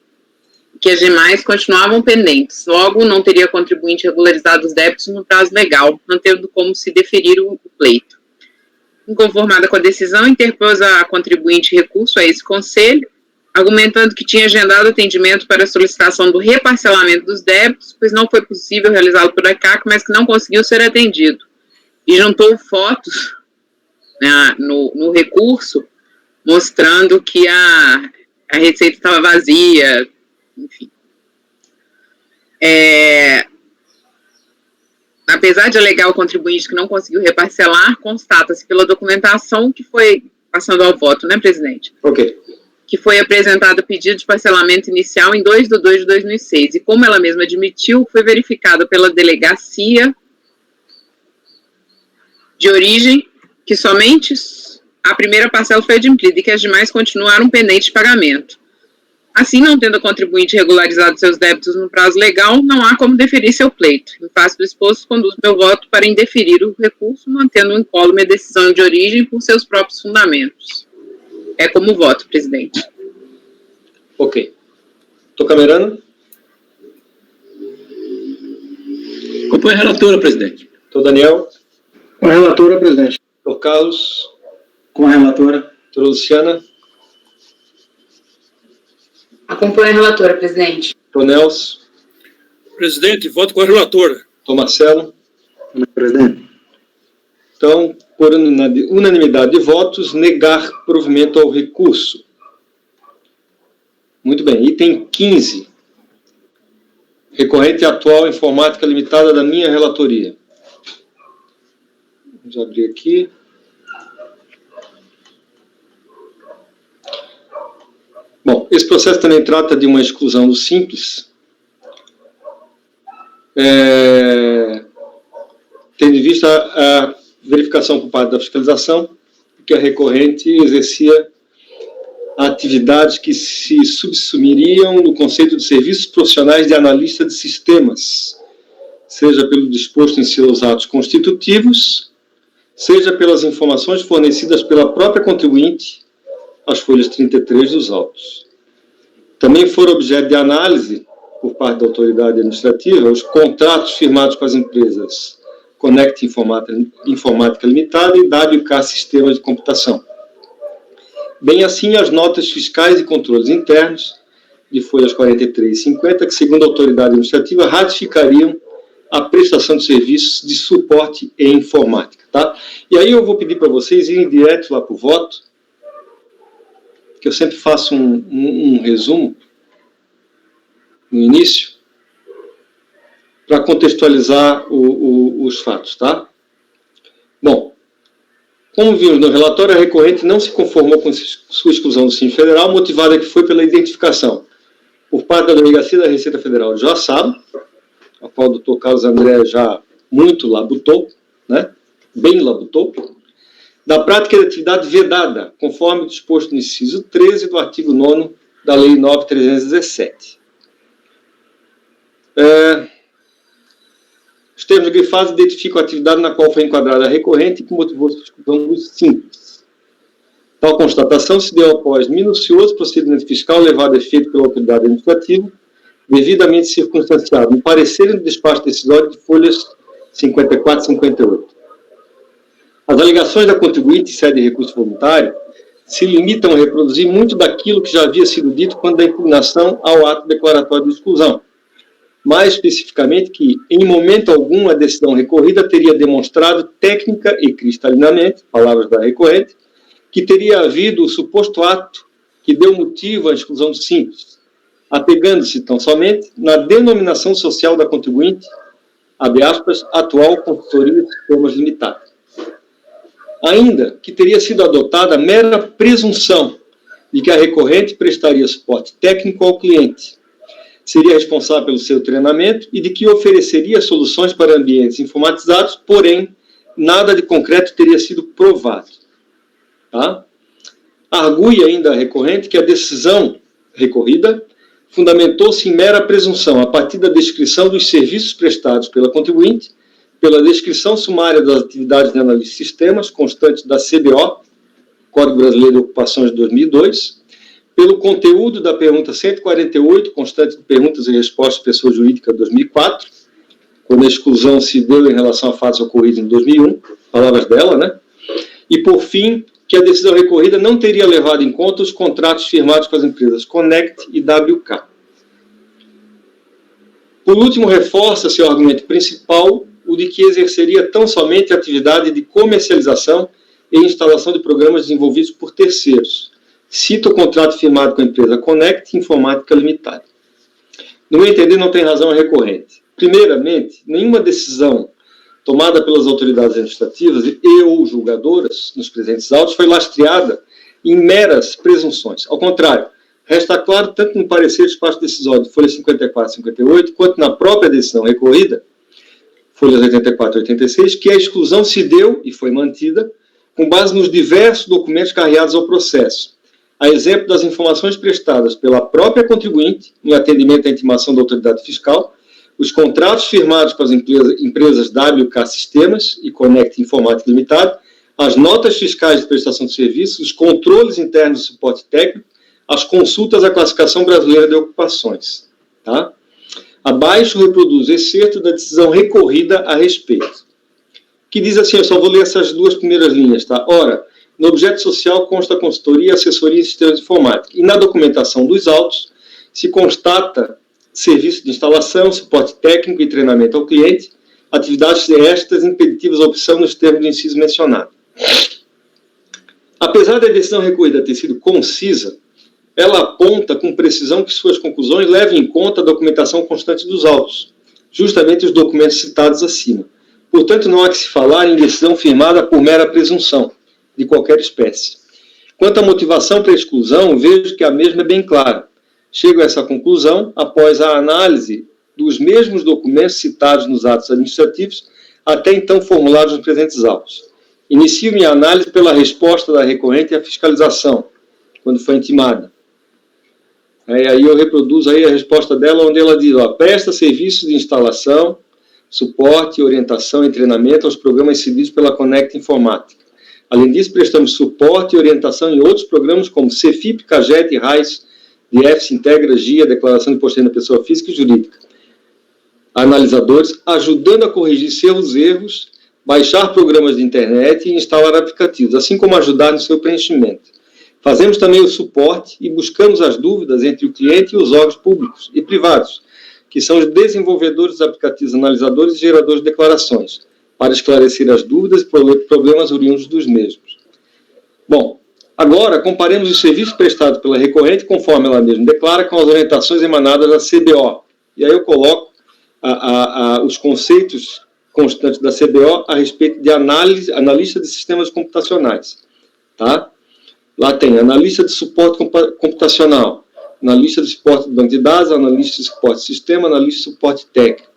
que as demais continuavam pendentes. Logo, não teria a contribuinte regularizado os débitos no prazo legal, não tendo como se deferir o pleito. Inconformada com a decisão, interpôs a contribuinte recurso a esse conselho, argumentando que tinha agendado atendimento para a solicitação do reparcelamento dos débitos, pois não foi possível realizá-lo por ECAC, mas que não conseguiu ser atendido. E juntou fotos, né, no recurso, mostrando que a receita estava vazia, enfim. Apesar de alegar o contribuinte que não conseguiu reparcelar, constata-se pela documentação que foi, passando ao voto, né, presidente? Ok. Que foi apresentado o pedido de parcelamento inicial em 2 de 2 de 2006, e como ela mesma admitiu, foi verificado pela delegacia de origem que somente a primeira parcela foi admitida e que as demais continuaram pendentes de pagamento. Assim, não tendo a contribuinte regularizado seus débitos no prazo legal, não há como deferir seu pleito. Em face do exposto, conduzo meu voto para indeferir o recurso, mantendo incólume a decisão de origem por seus próprios fundamentos. É como voto, presidente. Ok. Doutor Camerano? Compõe a relatora, presidente. Doutor Daniel? Com a relatora, presidente. Doutor Carlos? Com a relatora. Doutora Luciana? Acompanho a relatora, presidente. Doutor Nelson? Presidente, voto com a relatora. Doutor Marcelo? Presidente. Então, por unanimidade de votos, negar provimento ao recurso. Muito bem. Item 15. Recorrente atual informática limitada da minha relatoria. Vamos abrir aqui. Bom, esse processo também trata de uma exclusão do Simples, tendo em vista a verificação por parte da fiscalização, que a recorrente exercia atividades que se subsumiriam no conceito de serviços profissionais de analista de sistemas, seja pelo disposto em seus atos constitutivos, seja pelas informações fornecidas pela própria contribuinte às folhas 33 dos autos. Também foram objeto de análise, por parte da autoridade administrativa, os contratos firmados com as empresas Connect Informática Limitada e WK Sistemas de Computação. Bem assim, as notas fiscais e controles internos, de folhas 43 e 50, que, segundo a autoridade administrativa, ratificariam a prestação de serviços de suporte e informática. Tá? E aí eu vou pedir para vocês irem direto lá para o voto, que eu sempre faço um resumo no início, para contextualizar os fatos, tá? Bom, como vimos no relatório, a recorrente não se conformou com sua exclusão do Simples Federal, motivada que foi pela identificação por parte da Delegacia da Receita Federal de Joaçaba, a qual o doutor Carlos André já muito labutou, né? Bem labutou, da prática de atividade vedada, conforme disposto no inciso 13 do artigo 9º da Lei 9.317. Os termos grifados identificam a atividade na qual foi enquadrada a recorrente e que motivou sua exclusão do Simples. Tal constatação se deu após minucioso procedimento fiscal levado a efeito pela autoridade administrativa, devidamente circunstanciado, no parecer e no despacho decisório de folhas 54 e 58. As alegações da contribuinte em sede de recurso voluntário se limitam a reproduzir muito daquilo que já havia sido dito quando da impugnação ao ato declaratório de exclusão. Mais especificamente que, em momento algum, a decisão recorrida teria demonstrado técnica e cristalinamente, palavras da recorrente, que teria havido o suposto ato que deu motivo à exclusão do Simples, apegando-se tão somente na denominação social da contribuinte, abre aspas, atual consultoria de sistemas limitada. Ainda que teria sido adotada a mera presunção de que a recorrente prestaria suporte técnico ao cliente, seria responsável pelo seu treinamento e de que ofereceria soluções para ambientes informatizados, porém, nada de concreto teria sido provado. Tá? Argui ainda a recorrente que a decisão recorrida fundamentou-se em mera presunção, a partir da descrição dos serviços prestados pela contribuinte, pela descrição sumária das atividades de análise de sistemas, constante da CBO, Código Brasileiro de Ocupações de 2002, pelo conteúdo da pergunta 148, constante de perguntas e respostas de pessoa jurídica de 2004, quando a exclusão se deu em relação a fatos ocorridos em 2001, palavras dela, né? E, por fim, que a decisão recorrida não teria levado em conta os contratos firmados com as empresas Connect e WK. Por último, reforça-se o argumento principal, o de que exerceria tão somente a atividade de comercialização e instalação de programas desenvolvidos por terceiros. Cita o contrato firmado com a empresa Connect Informática Limitada. No meu entender, não tem razão a recorrente. Primeiramente, nenhuma decisão tomada pelas autoridades administrativas e ou julgadoras nos presentes autos foi lastreada em meras presunções. Ao contrário, resta claro, tanto no parecer de despacho decisório de folhas 54 e 58, quanto na própria decisão recorrida, folhas 84 e 86, que a exclusão se deu e foi mantida com base nos diversos documentos carreados ao processo, a exemplo das informações prestadas pela própria contribuinte em atendimento à intimação da autoridade fiscal, os contratos firmados com as empresas WK Sistemas e Connect Informática Limitada, as notas fiscais de prestação de serviços, os controles internos de suporte técnico, as consultas à classificação brasileira de ocupações. Tá? Abaixo reproduz excerto da decisão recorrida a respeito, que diz assim, eu só vou ler essas duas primeiras linhas, tá? Ora, no objeto social consta consultoria, assessoria em sistemas de informática, e na documentação dos autos se constata serviço de instalação, suporte técnico e treinamento ao cliente, atividades estas impeditivas à opção nos termos do inciso mencionado. Apesar da decisão recorrida ter sido concisa, ela aponta com precisão que suas conclusões levem em conta a documentação constante dos autos, justamente os documentos citados acima. Portanto, não há que se falar em decisão firmada por mera presunção, de qualquer espécie. Quanto à motivação para a exclusão, vejo que a mesma é bem clara. Chego a essa conclusão após a análise dos mesmos documentos citados nos atos administrativos, até então formulados nos presentes autos. Inicio minha análise pela resposta da recorrente à fiscalização, quando foi intimada. Aí eu reproduzo aí a resposta dela, onde ela diz, ó, presta serviços de instalação, suporte, orientação e treinamento aos programas cedidos pela Connect Informática. Além disso, prestamos suporte e orientação em outros programas como CFIP, CAGED, RAIS, DF, Integra, GIA, Declaração de Imposto da Pessoa Física e Jurídica. Analisadores, ajudando a corrigir seus erros, baixar programas de internet e instalar aplicativos, assim como ajudar no seu preenchimento. Fazemos também o suporte e buscamos as dúvidas entre o cliente e os órgãos públicos e privados, que são os desenvolvedores dos aplicativos analisadores e geradores de declarações, para esclarecer as dúvidas e problemas oriundos dos mesmos. Bom, agora comparemos os serviços prestados pela recorrente, conforme ela mesma declara, com as orientações emanadas da CBO. E aí eu coloco os conceitos constantes da CBO a respeito de analista de sistemas computacionais. Tá? Lá tem analista de suporte computacional, analista de suporte de banco de dados, analista de suporte de sistema, analista de suporte técnico.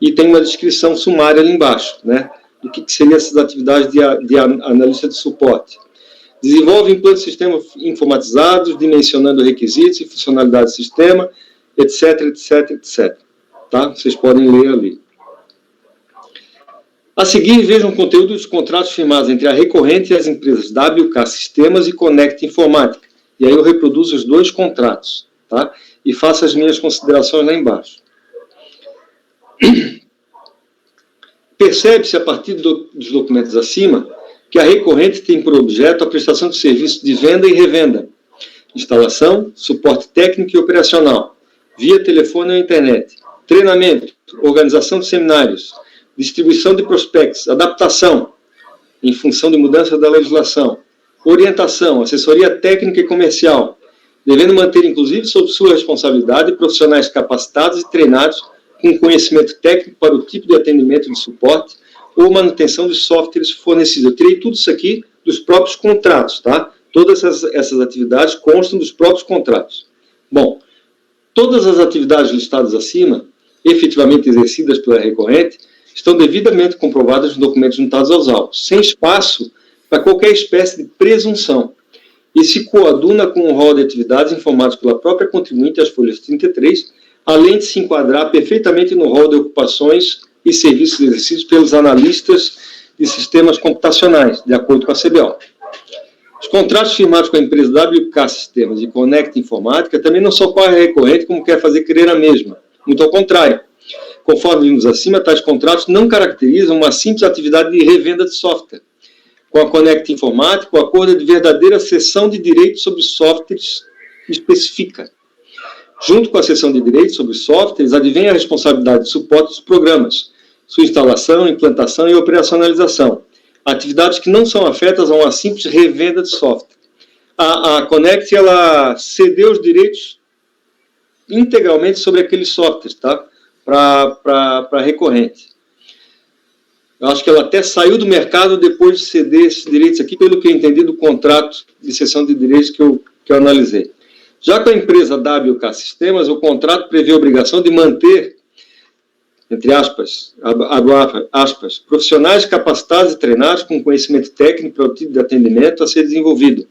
E tem uma descrição sumária ali embaixo, né, do que seriam essas atividades de analista de suporte. Desenvolve implantes de sistemas informatizados, dimensionando requisitos e funcionalidades do sistema, etc, etc, etc. Tá? Vocês podem ler ali. A seguir, vejam o conteúdo dos contratos firmados entre a recorrente e as empresas WK Sistemas e Connect Informática. E aí eu reproduzo os dois contratos, tá? E faço as minhas considerações lá embaixo. Percebe-se, a partir dos documentos acima, que a recorrente tem por objeto a prestação de serviços de venda e revenda, instalação, suporte técnico e operacional, via telefone ou internet, treinamento, organização de seminários, distribuição de prospectos, adaptação, em função de mudança da legislação, orientação, assessoria técnica e comercial, devendo manter, inclusive, sob sua responsabilidade, profissionais capacitados e treinados com conhecimento técnico para o tipo de atendimento de suporte ou manutenção de softwares fornecidos. Eu tirei tudo isso aqui dos próprios contratos, tá? Todas essas atividades constam dos próprios contratos. Bom, todas as atividades listadas acima, efetivamente exercidas pela recorrente, estão devidamente comprovadas nos documentos juntados aos autos, sem espaço para qualquer espécie de presunção, e se coaduna com o rol de atividades informadas pela própria contribuinte às folhas 33, além de se enquadrar perfeitamente no rol de ocupações e serviços exercidos pelos analistas de sistemas computacionais, de acordo com a CBO. Os contratos firmados com a empresa WK Sistemas e Connect Informática também não socorrem a recorrente como quer fazer crer a mesma. Muito ao contrário. Conforme vimos acima, tais contratos não caracterizam uma simples atividade de revenda de software, com a Connect Informática, o acordo é de verdadeira cessão de direitos sobre softwares especifica. Junto com a cessão de direitos sobre softwares, advém a responsabilidade de suporte dos programas, sua instalação, implantação e operacionalização, atividades que não são afetas a uma simples revenda de software. A Connect, ela cedeu os direitos integralmente sobre aqueles softwares, tá? Para recorrente. Eu acho que ela até saiu do mercado depois de ceder esses direitos aqui, pelo que eu entendi do contrato de cessão de direitos que eu analisei. Já com a empresa WK Sistemas, o contrato prevê a obrigação de manter, entre aspas, profissionais capacitados e treinados com conhecimento técnico para o tipo de atendimento a ser desenvolvido,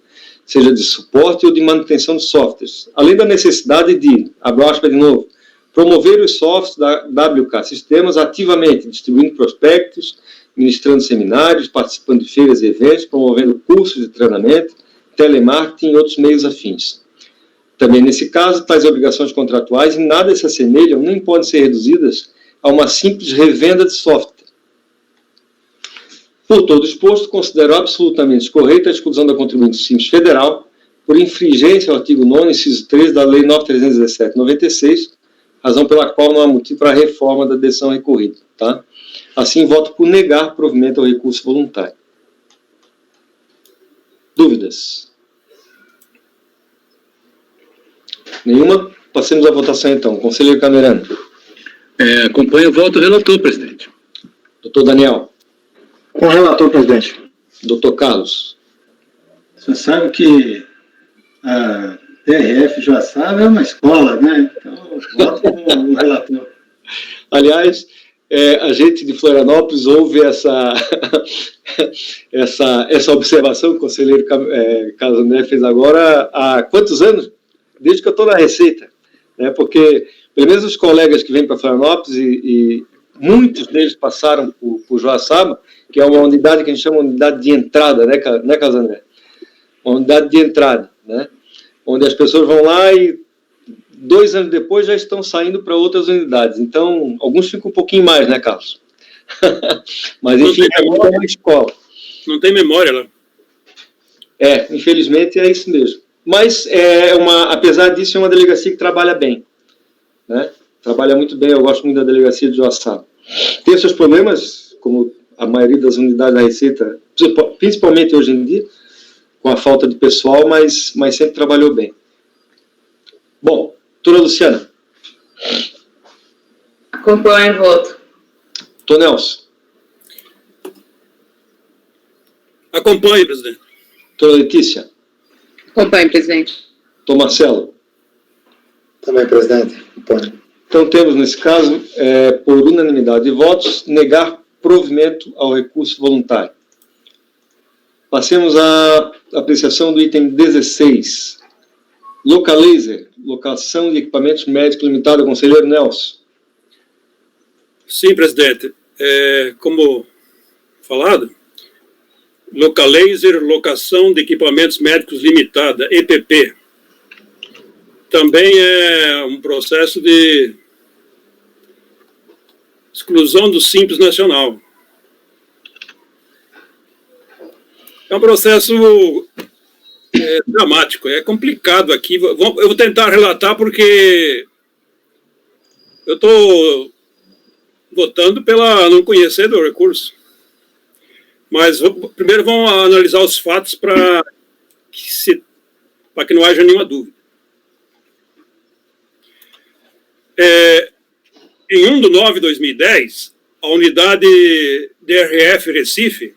seja de suporte ou de manutenção de softwares, além da necessidade de, abro aspas de novo, promover os softwares da WK Sistemas ativamente, distribuindo prospectos, ministrando seminários, participando de feiras e eventos, promovendo cursos de treinamento, telemarketing e outros meios afins. Também, nesse caso, tais obrigações contratuais em nada se assemelham nem podem ser reduzidas a uma simples revenda de software. Por todo exposto, considero absolutamente correta a exclusão da contribuinte Simples Federal por infringência ao artigo 9º, inciso 3 da Lei 9.317/96, razão pela qual não há motivo para a reforma da decisão recorrida. Tá? Assim, voto por negar provimento ao recurso voluntário. Dúvidas? Nenhuma? Passemos à votação, então. Conselheiro Camerano. Acompanho o voto do relator, presidente. Doutor Daniel. Com o relator, presidente. Doutor Carlos. Você sabe que a DRF Joaçaba é uma escola, né? Então, voto com o relator. Aliás, a gente de Florianópolis ouve essa observação que o conselheiro Carlos André fez agora há quantos anos? Desde que eu estou na Receita. Né? Porque, pelo menos os colegas que vêm para Florianópolis, e muitos deles passaram por Joaçaba, que é uma unidade que a gente chama de unidade de entrada, né, Carlos André? Uma unidade de entrada, né? Onde as pessoas vão lá e 2 anos depois já estão saindo para outras unidades. Então, alguns ficam um pouquinho mais, né, Carlos? Mas, enfim, é uma escola. Não tem memória lá. Infelizmente é isso mesmo. Mas, apesar disso, é uma delegacia que trabalha bem. Né? Trabalha muito bem, eu gosto muito da delegacia de Joaçaba. Tem seus problemas, como a maioria das unidades da Receita, principalmente hoje em dia, com a falta de pessoal, mas sempre trabalhou bem. Bom, doutora Luciana. Acompanho o voto. Doutor Nelson. Acompanhe, presidente. Doutora Letícia. Acompanho, presidente. Doutor Marcelo. Também, presidente. Acompanho. Então, temos, nesse caso, por unanimidade de votos, negar provimento ao recurso voluntário. Passemos à apreciação do item 16. Localaser, locação de equipamentos médicos limitada, conselheiro Nelson. Sim, presidente. Como falado, Localaser, locação de equipamentos médicos limitada, EPP. Também é um processo de exclusão do Simples Nacional. É um processo dramático, é complicado aqui. Eu vou tentar relatar porque eu estou votando pela não conhecer do recurso. Mas primeiro vamos analisar os fatos para que não haja nenhuma dúvida. Em 1 de 9 de 2010, a unidade DRF Recife,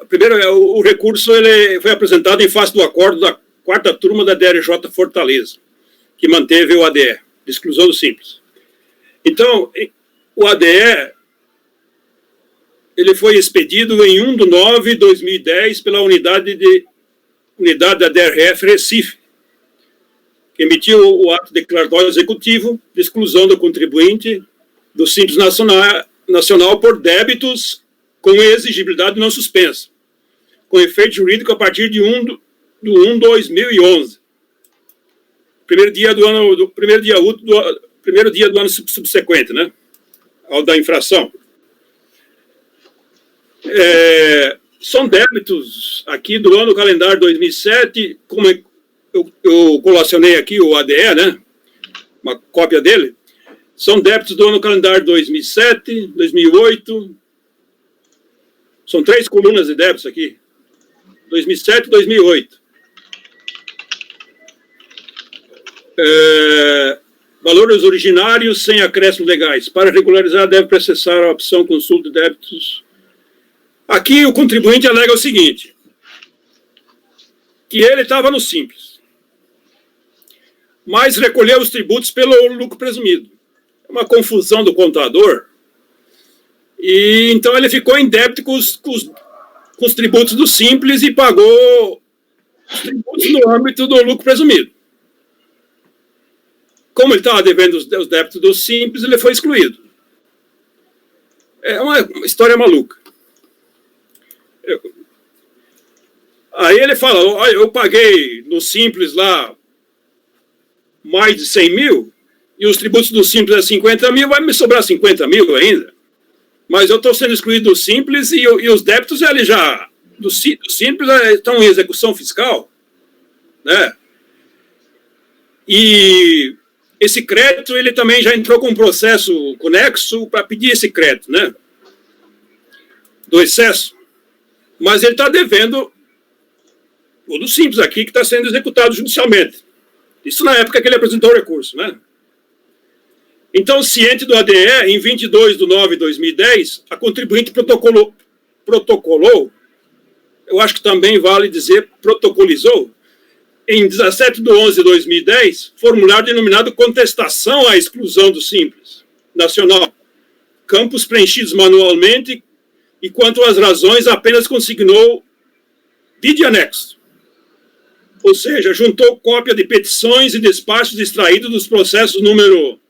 primeiro, o recurso ele foi apresentado em face do acordo da 4ª turma da DRJ Fortaleza, que manteve o ADE, de exclusão do Simples. Então, o ADE ele foi expedido em 1 de 9 de 2010 pela unidade da DRF Recife, que emitiu o ato declaratório executivo de exclusão do contribuinte do Simples Nacional por débitos com exigibilidade não suspensa, com efeito jurídico a partir de 1 de 2011. Primeiro dia do ano subsequente, né, ao da infração. São débitos aqui do ano calendário 2007, como eu colacionei aqui o ADE, né? Uma cópia dele. São débitos do ano calendário 2007, 2008. São 3 colunas de débitos aqui. 2007 e 2008. Valores originários sem acréscimos legais. Para regularizar, deve processar a opção consulta de débitos. Aqui o contribuinte alega o seguinte, que ele estava no Simples, mas recolheu os tributos pelo lucro presumido. É uma confusão do contador, e então ele ficou em débito com os tributos do Simples e pagou os tributos no âmbito do lucro presumido. Como ele estava devendo os débitos do Simples, ele foi excluído. É uma história maluca. Aí ele fala, olha, eu paguei no Simples lá mais de 100 mil, e os tributos do Simples é 50 mil, vai me sobrar 50 mil ainda. Mas eu estou sendo excluído do Simples e os débitos ele já, do Simples estão em execução fiscal, né? E esse crédito, ele também já entrou com um processo conexo para pedir esse crédito, né? Do excesso. Mas ele está devendo o do Simples aqui, que está sendo executado judicialmente. Isso na época que ele apresentou o recurso, né? Então, ciente do ADE, em 22/9/2010, a contribuinte protocolou, eu acho que também vale dizer protocolizou, em 17/11/2010, formulário denominado contestação à exclusão do Simples Nacional, campos preenchidos manualmente, e quanto às razões, apenas consignou de anexo. Ou seja, juntou cópia de petições e despachos extraídos dos processos número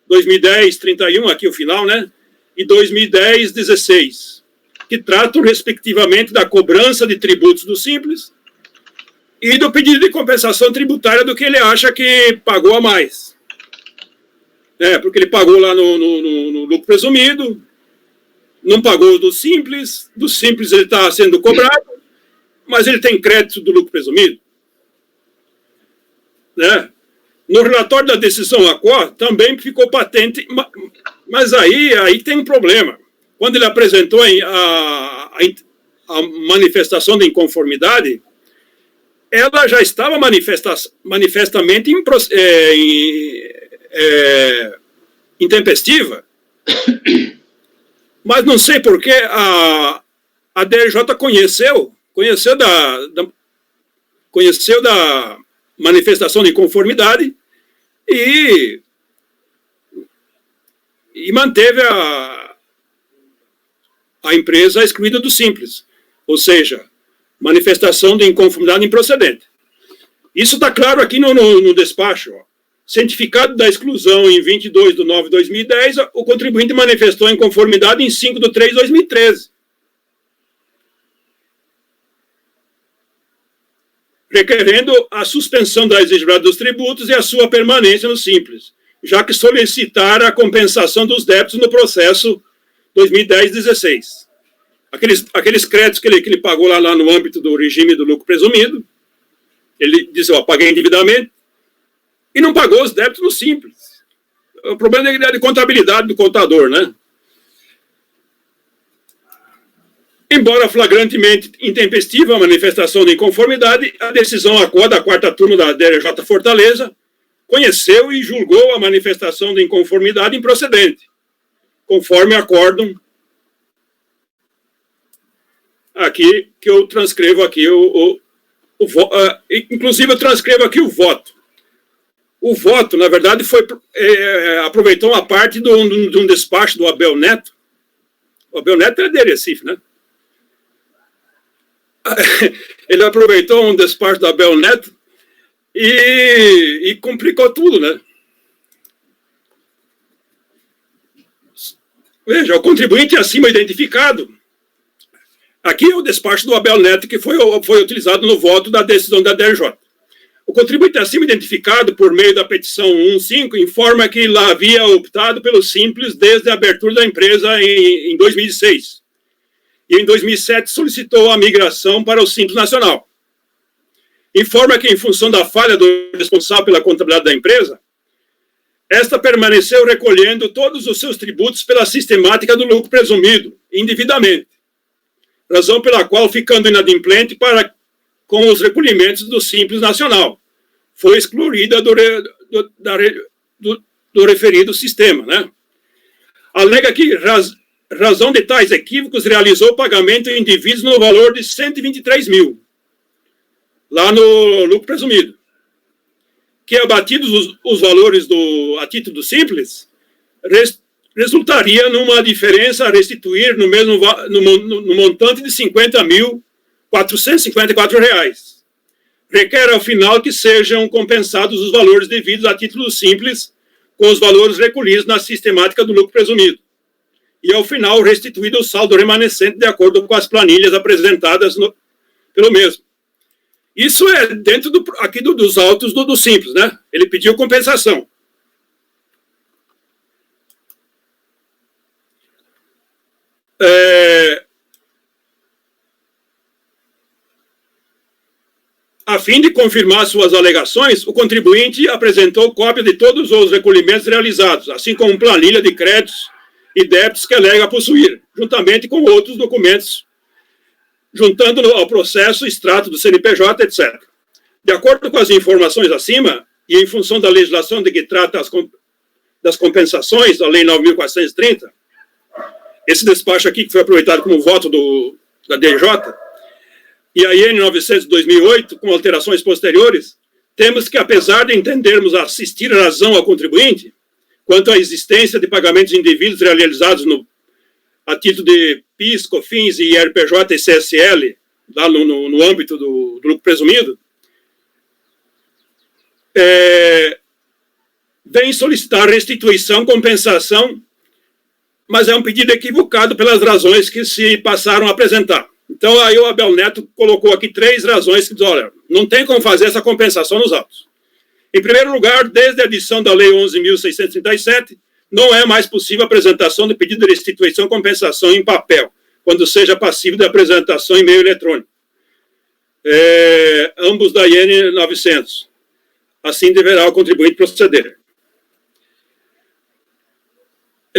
2010-31, aqui o final, né? E 2010-16, que tratam, respectivamente, da cobrança de tributos do Simples e do pedido de compensação tributária do que ele acha que pagou a mais. Porque ele pagou lá no lucro presumido, não pagou do Simples ele está sendo cobrado, mas ele tem crédito do lucro presumido. Né? No relatório da decisão ACO também ficou patente, mas aí tem um problema. Quando ele apresentou a manifestação de inconformidade, ela já estava manifestamente intempestiva. Mas não sei por que a DRJ conheceu da manifestação de inconformidade e manteve a empresa excluída do Simples. Ou seja, manifestação de inconformidade improcedente. Isso está claro aqui no despacho. Ó. Cientificado da exclusão em 22/9/2010, o contribuinte manifestou inconformidade em 5/3/2013. Requerendo a suspensão da exigibilidade dos tributos e a sua permanência no Simples, já que solicitara a compensação dos débitos no processo 2010-16. Aqueles créditos que ele pagou lá no âmbito do regime do lucro presumido, ele disse, paguei indevidamente, e não pagou os débitos no Simples. O problema é de contabilidade do contador, né? Embora flagrantemente intempestiva a manifestação de inconformidade, a decisão ACO da 4ª turma da DRJ Fortaleza conheceu e julgou a manifestação de inconformidade improcedente, conforme acórdão aqui, que eu transcrevo aqui, inclusive eu transcrevo aqui o voto. O voto, na verdade, aproveitou uma parte de um despacho do Abel Neto. O Abel Neto é de Recife, né? Ele aproveitou um despacho do Abel Neto e complicou tudo, né? Veja, o contribuinte acima identificado, aqui é o despacho do Abel Neto que foi utilizado no voto da decisão da DRJ. O contribuinte acima identificado por meio da petição 1.5 informa que lá havia optado pelo Simples desde a abertura da empresa em 2006. e em 2007 solicitou a migração para o Simples Nacional. Informa que, em função da falha do responsável pela contabilidade da empresa, esta permaneceu recolhendo todos os seus tributos pela sistemática do lucro presumido, indevidamente, razão pela qual, ficando inadimplente com os recolhimentos do Simples Nacional, foi excluída do referido sistema, né? Alega que, razão de tais equívocos, realizou o pagamento em indivíduos no valor de 123 mil, lá no lucro presumido, que, abatidos os valores a título simples, resultaria numa diferença a restituir no montante de R$ 50.454. Requer, ao final, que sejam compensados os valores devidos a título simples com os valores recolhidos na sistemática do lucro presumido. E, ao final, restituído o saldo remanescente de acordo com as planilhas apresentadas pelo mesmo. Isso é dentro aqui dos autos do Simples, né? Ele pediu compensação. A fim de confirmar suas alegações, o contribuinte apresentou cópia de todos os recolhimentos realizados, assim como planilha de créditos e débitos que alega possuir, juntamente com outros documentos, juntando ao processo extrato do CNPJ, etc. De acordo com as informações acima, e em função da legislação de que trata das compensações, da Lei 9.430, esse despacho aqui, que foi aproveitado como voto da DJ, e a IN 900 de 2008, com alterações posteriores, temos que, apesar de entendermos assistir razão ao contribuinte, quanto à existência de pagamentos indevidos realizados a título de PIS, COFINS, IRPJ e CSL, lá no âmbito do lucro presumido, vem solicitar restituição, compensação, mas é um pedido equivocado pelas razões que se passaram a apresentar. Então, aí o Abel Neto colocou aqui 3 razões que diz, olha, não tem como fazer essa compensação nos autos. Em primeiro lugar, desde a edição da Lei 11.637, não é mais possível a apresentação de pedido de restituição e compensação em papel, quando seja passível de apresentação em meio eletrônico. Ambos da IN 900. Assim deverá o contribuinte proceder.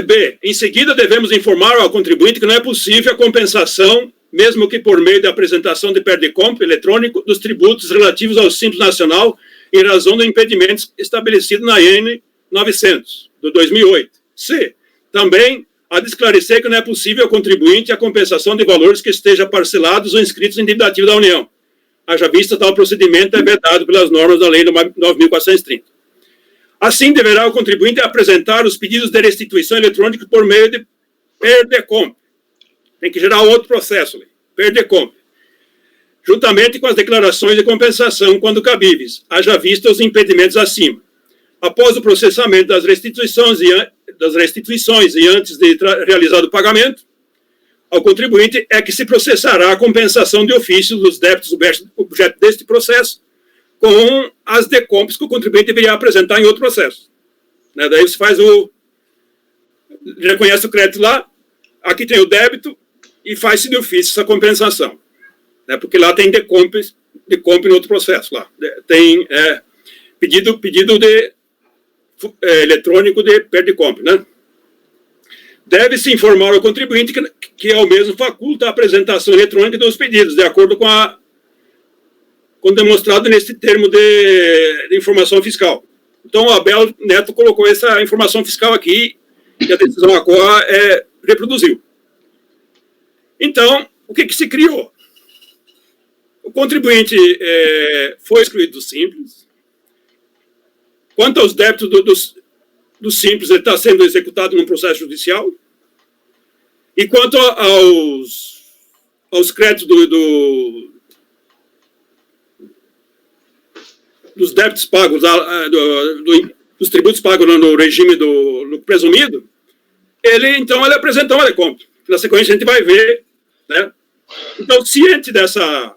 B. Em seguida, devemos informar ao contribuinte que não é possível a compensação, mesmo que por meio da apresentação de PERDECOMP eletrônico, dos tributos relativos ao Simples Nacional, em razão do impedimento estabelecido na IN 900, de 2008. C. Também há de esclarecer que não é possível ao contribuinte a compensação de valores que estejam parcelados ou inscritos em dívida ativa da União. Haja vista, tal procedimento é vedado pelas normas da Lei 9.430. Assim, deverá o contribuinte apresentar os pedidos de restituição eletrônica por meio de PERDECOMP. Tem que gerar outro processo, PERDECOMP, juntamente com as declarações de compensação, quando cabíveis, haja vista os impedimentos acima. Após o processamento das restituições e antes de realizar o pagamento, ao contribuinte é que se processará a compensação de ofício dos débitos objeto deste processo, com as decomps que o contribuinte deveria apresentar em outro processo. Né? Daí você faz reconhece o crédito lá, aqui tem o débito, e faz-se de ofício essa compensação. Né? Porque lá tem decomp no outro processo. Lá. Tem pedido eletrônico de PERDECOMP. Né? Deve-se informar ao contribuinte que é o mesmo faculta a apresentação eletrônica dos pedidos, de acordo com demonstrado nesse termo de informação fiscal. Então, o Abel Neto colocou essa informação fiscal aqui, e a decisão ACOA reproduziu. Então, o que se criou? O contribuinte foi excluído do Simples. Quanto aos débitos do Simples, ele está sendo executado num processo judicial. E quanto aos créditos dos débitos pagos, dos tributos pagos no regime do lucro presumido, ele apresentou uma decomp. Na sequência, a gente vai ver, né? Então, ciente dessa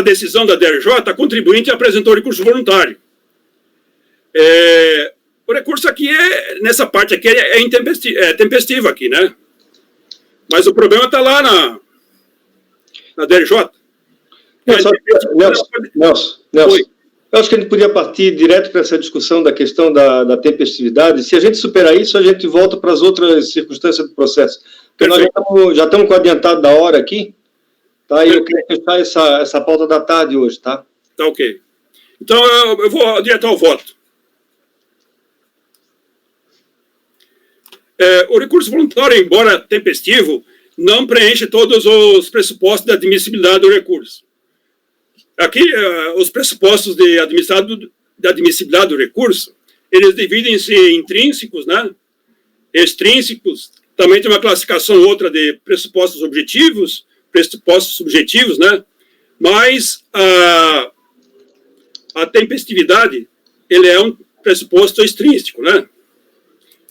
decisão da DRJ, a contribuinte apresentou recurso voluntário. O recurso aqui nessa parte aqui tempestivo aqui, né? Mas o problema está lá na DRJ. Nelson, eu acho que a gente podia partir direto para essa discussão da questão da tempestividade. Se a gente superar isso, a gente volta para as outras circunstâncias do processo. Porque nós já estamos com o adiantado da hora aqui, tá? E eu queria fechar essa pauta da tarde hoje, tá? Tá ok. Então, eu vou direto ao voto. O recurso voluntário, embora tempestivo, não preenche todos os pressupostos da admissibilidade do recurso. Aqui, os pressupostos de admissibilidade do recurso, eles dividem-se em intrínsecos, né? Extrínsecos, também tem uma classificação outra de pressupostos objetivos, pressupostos subjetivos, né? Mas a tempestividade, ele é um pressuposto extrínseco, né?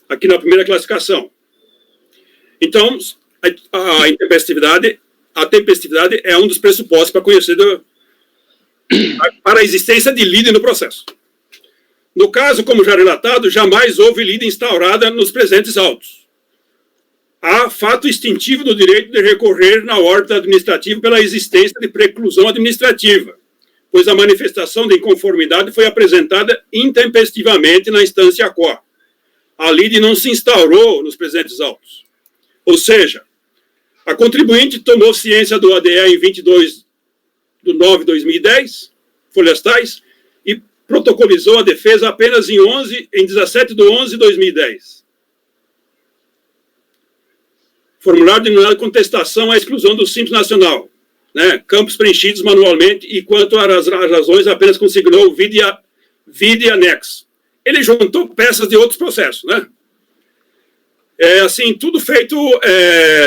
Aqui na primeira classificação. Então, a tempestividade é um dos pressupostos para conhecer para a existência de lide no processo. No caso, como já relatado, jamais houve lide instaurada nos presentes autos. Há fato extintivo do direito de recorrer na órbita administrativa pela existência de preclusão administrativa, pois a manifestação de inconformidade foi apresentada intempestivamente na instância quo. A lide não se instaurou nos presentes autos. Ou seja, a contribuinte tomou ciência do ADE em 22/9/2010, folhas tais, e protocolizou a defesa apenas em 17/11/2010. Formulário denominado contestação à exclusão do Simples Nacional, né? Campos preenchidos manualmente e quanto às razões apenas consignou vide anexo. Ele juntou peças de outros processos, né? Assim, tudo feito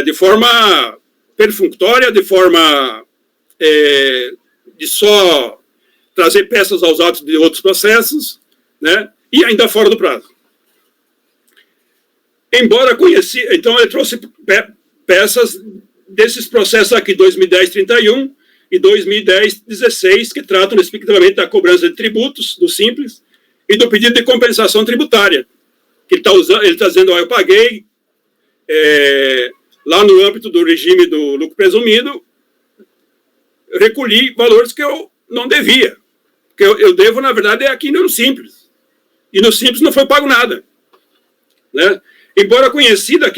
de forma perfunctória, de forma de só trazer peças aos autos de outros processos, né? E ainda fora do prazo. Embora conheci, então ele trouxe peças desses processos aqui, 2010-31 e 2010-16, que tratam respectivamente da cobrança de tributos, do Simples, e do pedido de compensação tributária. Que ele está dizendo, eu paguei lá no âmbito do regime do lucro presumido, eu recolhi valores que eu não devia. Porque eu devo, na verdade, aqui no Simples. E no Simples não foi pago nada. Né? Embora conhecida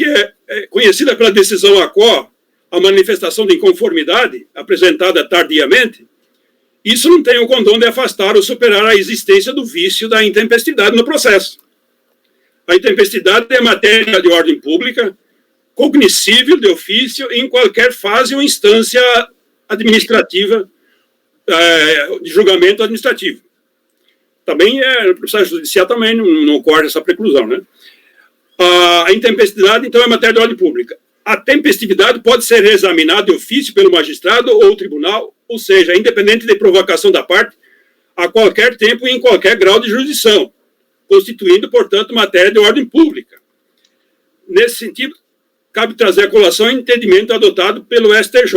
pela decisão ACO, a manifestação de inconformidade apresentada tardiamente, isso não tem o condão de afastar ou superar a existência do vício da intempestividade no processo. A intempestividade é matéria de ordem pública, cognoscível de ofício em qualquer fase ou instância administrativa, de julgamento administrativo. Também no processo judicial também não ocorre essa preclusão, né? A intempestividade, então, é matéria de ordem pública. A tempestividade pode ser examinada de ofício pelo magistrado ou tribunal, ou seja, independente de provocação da parte, a qualquer tempo e em qualquer grau de jurisdição, constituindo, portanto, matéria de ordem pública. Nesse sentido, cabe trazer a colação o entendimento adotado pelo STJ,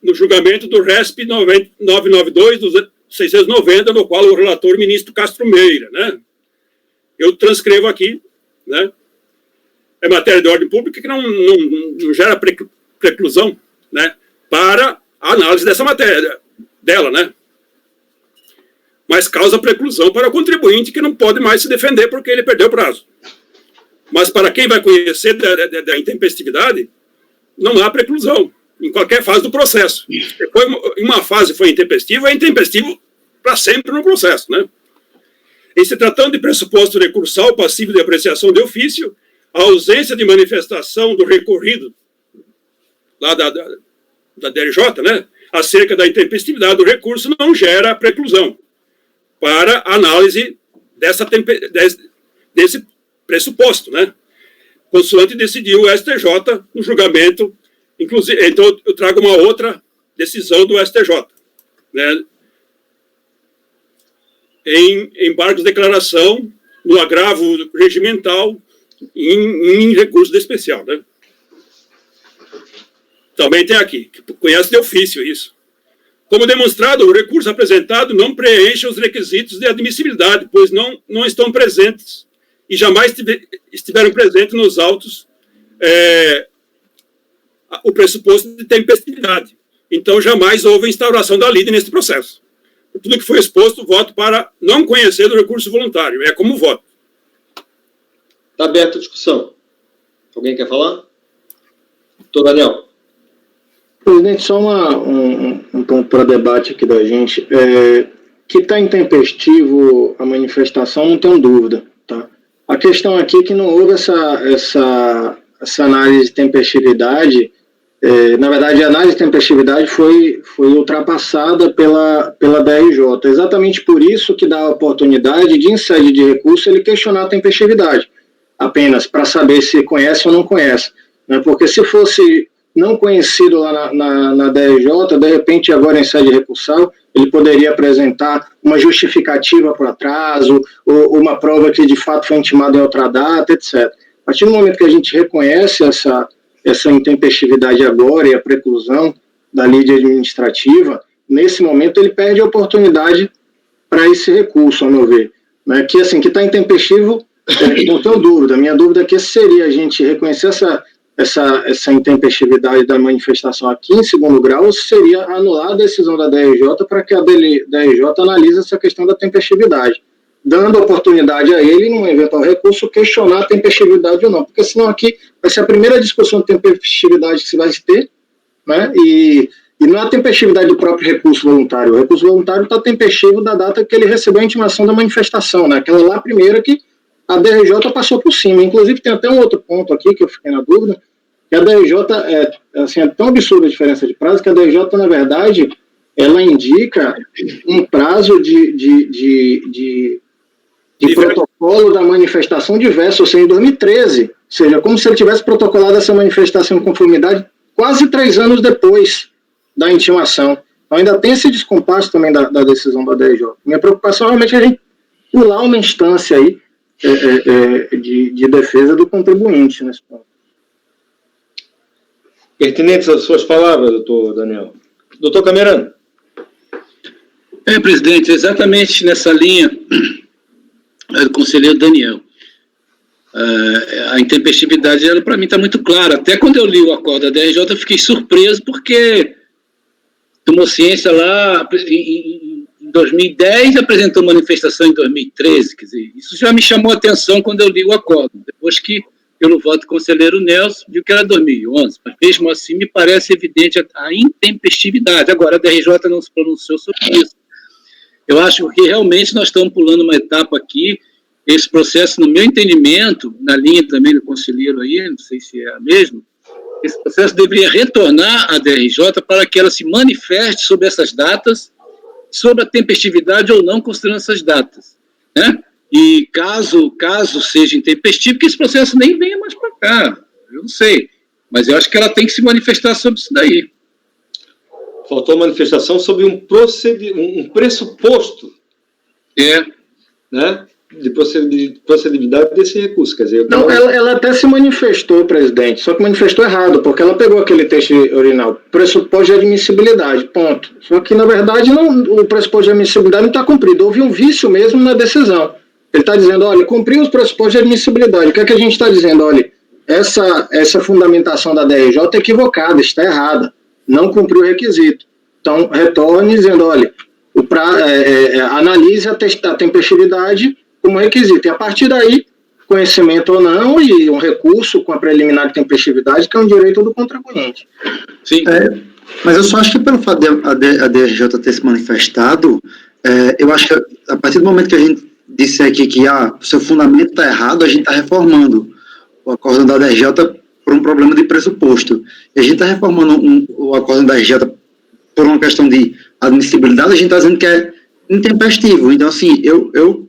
no julgamento do RESP 992/690, no qual o relator ministro Castro Meira, né? Eu transcrevo aqui, né? É matéria de ordem pública que não gera preclusão, né? Para a análise dessa matéria, dela, né? Mas causa preclusão para o contribuinte que não pode mais se defender porque ele perdeu o prazo. Mas para quem vai conhecer da intempestividade, não há preclusão em qualquer fase do processo. Em uma fase foi intempestivo, é intempestivo para sempre no processo, né? Em se tratando de pressuposto recursal passivo de apreciação de ofício, a ausência de manifestação do recorrido lá da DRJ, né, acerca da intempestividade do recurso não gera preclusão para análise desse pressuposto, né? Consoante decidiu o STJ no julgamento, inclusive, então eu trago uma outra decisão do STJ, né? Em embargos de declaração, no agravo regimental, em recurso de especial, né? Também tem aqui, que conhece de ofício isso. Como demonstrado, o recurso apresentado não preenche os requisitos de admissibilidade, pois não estão presentes e jamais estiveram presentes nos autos o pressuposto de tempestividade. Então, jamais houve instauração da lide nesse processo. Tudo que foi exposto, voto para não conhecer do recurso voluntário. É como voto. Está aberta a discussão. Alguém quer falar? Doutor Daniel. Presidente, só um ponto para debate aqui da gente. Que está intempestivo a manifestação, não tenho dúvida. Tá? A questão aqui é que não houve essa análise de tempestividade. Na verdade, a análise de tempestividade foi ultrapassada pela DRJ. Exatamente por isso que dá a oportunidade de, em sede de recurso, ele questionar a tempestividade, apenas para saber se conhece ou não conhece. Né? Porque se fosse não conhecido lá na DRJ, de repente, agora em sede recursal, ele poderia apresentar uma justificativa para o atraso, ou uma prova que de fato foi intimada em outra data, etc. A partir do momento que a gente reconhece essa intempestividade agora e a preclusão da lide administrativa, nesse momento ele perde a oportunidade para esse recurso, ao meu ver. Né? Que está intempestivo, não tenho dúvida. Minha dúvida aqui seria a gente reconhecer essa intempestividade da manifestação aqui em segundo grau, ou seria anular a decisão da DRJ para que a DRJ analise essa questão da tempestividade, dando oportunidade a ele, num eventual recurso, questionar a tempestividade ou não, porque senão aqui vai ser a primeira discussão de tempestividade que se vai ter, né? E não é a tempestividade do próprio recurso voluntário. O recurso voluntário está tempestivo da data que ele recebeu a intimação da manifestação, né? Aquela lá primeira que a DRJ passou por cima. Inclusive tem até um outro ponto aqui que eu fiquei na dúvida, que a DRJ é tão absurda a diferença de prazo que a DRJ, na verdade, ela indica um prazo de protocolo da manifestação diverso, ou seja, em 2013, ou seja, como se ele tivesse protocolado essa manifestação em conformidade quase 3 anos depois da intimação. Então ainda tem esse descompasso também da decisão da DRJ. Minha preocupação realmente é a gente pular uma instância aí de defesa do contribuinte nesse ponto. Pertinentes as suas palavras, doutor Daniel. Doutor Camerano. Presidente, exatamente nessa linha do conselheiro Daniel. A intempestividade, para mim, está muito clara. Até quando eu li o acordo da DRJ, eu fiquei surpreso, porque tomou ciência lá em 2010 e apresentou manifestação em 2013. Quer dizer, isso já me chamou a atenção quando eu li o acordo. Depois que, pelo voto do conselheiro Nelson, viu que era 2011. Mas mesmo assim, me parece evidente a intempestividade. Agora, a DRJ não se pronunciou sobre isso. Eu acho que realmente nós estamos pulando uma etapa aqui. Esse processo, no meu entendimento, na linha também do conselheiro aí, não sei se é a mesma, esse processo deveria retornar à DRJ para que ela se manifeste sobre essas datas, sobre a tempestividade ou não, considerando essas datas. Né? E caso seja intempestivo, que esse processo nem venha mais para cá. Eu não sei. Mas eu acho que ela tem que se manifestar sobre isso daí. Faltou a manifestação sobre um pressuposto. Né? De procedibilidade desse recurso. Quer dizer, não, ela até se manifestou, presidente, só que manifestou errado, porque ela pegou aquele texto original, pressuposto de admissibilidade, ponto. Só que, na verdade, o pressuposto de admissibilidade não está cumprido. Houve um vício mesmo na decisão. Ele está dizendo, olha, cumpriu os pressupostos de admissibilidade. O que é que a gente está dizendo? Olha, essa fundamentação da DRJ é equivocada, está errada, não cumpriu o requisito. Então, retorne dizendo, olha, analise a tempestividade como requisito. E a partir daí, conhecimento ou não, e um recurso com a preliminar de tempestividade, que é um direito do contribuinte. Sim. Mas eu só acho que pelo fato de a DRJ ter se manifestado, eu acho que a partir do momento que a gente disse aqui que o seu fundamento está errado, a gente está reformando o acordo da DRJ por um problema de pressuposto. E a gente está reformando o acordo da DRJ por uma questão de admissibilidade, a gente está dizendo que é intempestivo. Então, assim,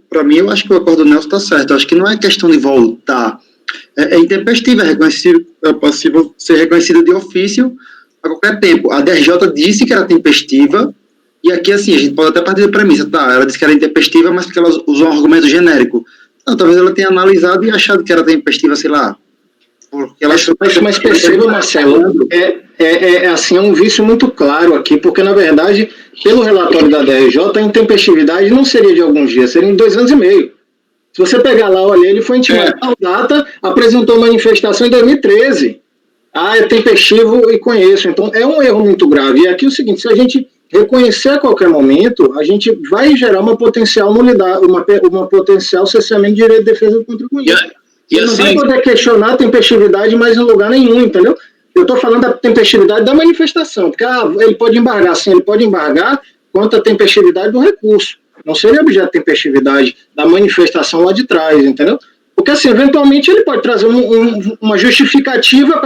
para mim, eu acho que o acordo do Nelson está certo. Eu acho que não é questão de voltar. É intempestivo, é possível ser reconhecido de ofício a qualquer tempo. A DRJ disse que era tempestiva, e aqui, assim, a gente pode até partir da premissa, ela disse que era intempestiva, mas porque ela usou um argumento genérico. Não, talvez ela tenha analisado e achado que era tempestiva, sei lá. Porque ela mas perceba, Marcelo, assim, é um vício muito claro aqui, porque, na verdade, pelo relatório da DRJ, a intempestividade não seria de alguns dias, seria em 2 anos e meio. Se você pegar lá, olha, ele foi intimado tal data, apresentou manifestação em 2013. É tempestivo e conheço. Então, é um erro muito grave. E aqui é o seguinte, se a gente reconhecer a qualquer momento, a gente vai gerar uma potencial nulidade, uma potencial cessamento de direito de defesa do contribuinte. Você não vai poder questionar a tempestividade mais em lugar nenhum, entendeu? Eu estou falando da tempestividade da manifestação, porque ele pode embargar, sim, ele pode embargar quanto à tempestividade do recurso. Não seria objeto de tempestividade da manifestação lá de trás, entendeu? Porque, assim, eventualmente ele pode trazer uma justificativa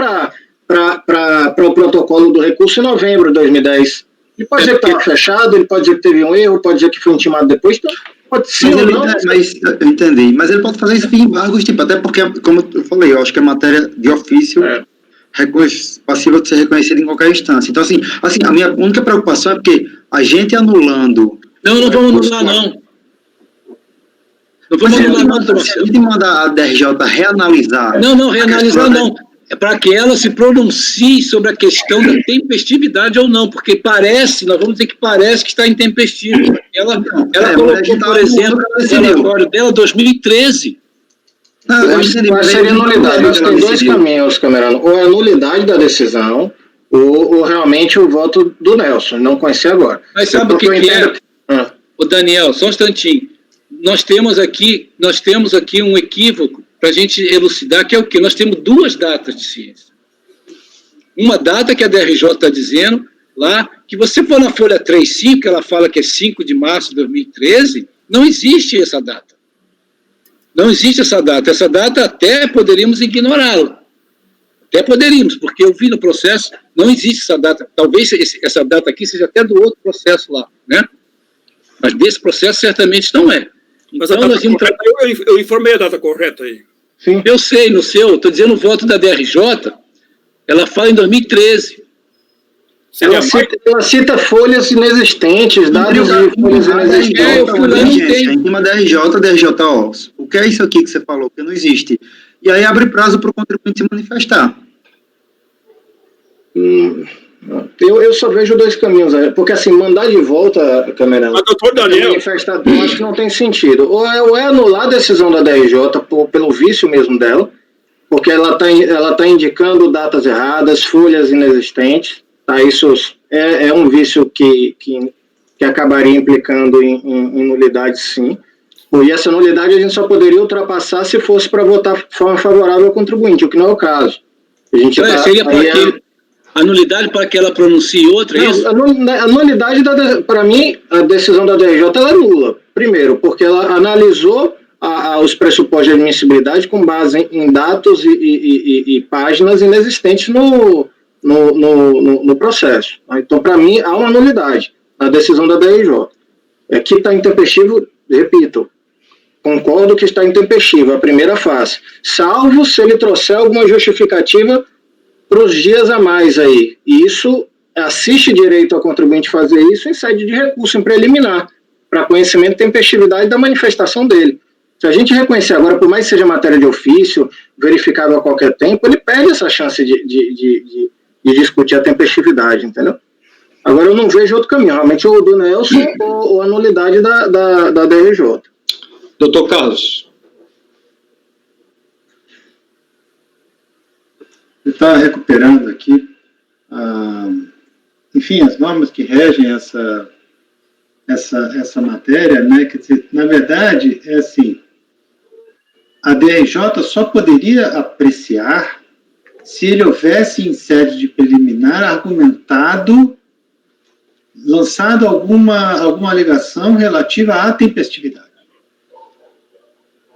para o protocolo do recurso em novembro de 2010. Ele pode dizer que estava fechado, ele pode dizer que teve um erro, pode dizer que foi intimado depois, então pode ser ou não. Mas eu entendi, mas ele pode fazer isso via embargos, tipo, até porque, como eu falei, eu acho que é matéria de ofício, passível de ser reconhecida em qualquer instância. Então, assim, a minha única preocupação é porque a gente anulando... Não vamos anular, não. Não vamos anular, não. Se a gente manda a DRJ reanalisar... Não, reanalisar não. É para que ela se pronuncie sobre a questão da tempestividade ou não, porque parece, nós vamos dizer que parece que está intempestivo. Ela colocou, por exemplo, o relatório dela 2013. Eu acho que seria nulidade. Nós temos dois caminhos, Camerano. Ou é a nulidade da decisão, ou realmente o voto do Nelson. Não conheci agora. Mas sabe o que é? O Daniel, só um instantinho. Nós temos aqui um equívoco para a gente elucidar, que é o quê? Nós temos duas datas de ciência. Uma data que a DRJ está dizendo lá, que você for na folha 3.5, que ela fala que é 5 de março de 2013, não existe essa data. Não existe essa data. Essa data até poderíamos ignorá-la. Até poderíamos, porque eu vi no processo, não existe essa data. Talvez essa data aqui seja até do outro processo lá, né? Mas desse processo certamente não é. Mas então, eu informei a data correta aí. Sim. Eu sei, no seu, estou dizendo o voto da DRJ, ela fala em 2013. Ela cita folhas inexistentes, dados de folhas inexistentes. Eu fui lá e tem uma DRJ, ó, o que é isso aqui que você falou, que não existe? E aí abre prazo para o contribuinte se manifestar. Eu só vejo dois caminhos, porque assim, mandar de volta, Camerão, doutor Daniel, manifestador, eu acho que não tem sentido. Ou é anular a decisão da DRJ pelo vício mesmo dela, porque ela tá indicando datas erradas, folhas inexistentes, tá? Isso é um vício que acabaria implicando em nulidade, sim. E essa nulidade a gente só poderia ultrapassar se fosse para votar de forma favorável ao contribuinte, o que não é o caso. A gente seria a nulidade para que ela pronuncie outra? A nulidade, para mim, a decisão da DRJ ela é nula. Primeiro, porque ela analisou os pressupostos de admissibilidade com base em dados e páginas inexistentes no processo. Então, para mim, há uma nulidade na decisão da DRJ. Aqui está intempestivo, repito, concordo que está intempestivo, a primeira fase. Salvo se ele trouxer alguma justificativa para os dias a mais aí. E isso assiste direito ao contribuinte fazer isso em sede de recurso, em preliminar, para conhecimento e tempestividade da manifestação dele. Se a gente reconhecer agora, por mais que seja matéria de ofício, verificável a qualquer tempo, ele perde essa chance de discutir a tempestividade, entendeu? Agora eu não vejo outro caminho, realmente ou o do Nelson ou a nulidade da DRJ. Doutor Carlos. Eu estava recuperando aqui, enfim, as normas que regem essa matéria, né? Quer dizer, na verdade, é assim, a DRJ só poderia apreciar se ele houvesse em sede de preliminar argumentado, lançado alguma alegação relativa à tempestividade.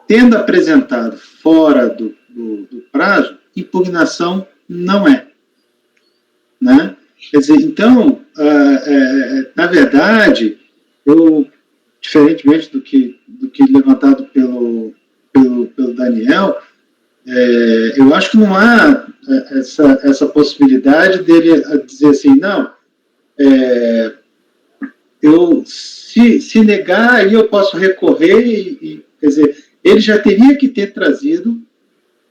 Tendo apresentado fora do prazo, impugnação não é. Né? Quer dizer, então, na verdade, diferentemente do que levantado pelo Daniel, eu acho que não há essa possibilidade dele dizer assim, não, se negar, aí eu posso recorrer, quer dizer, ele já teria que ter trazido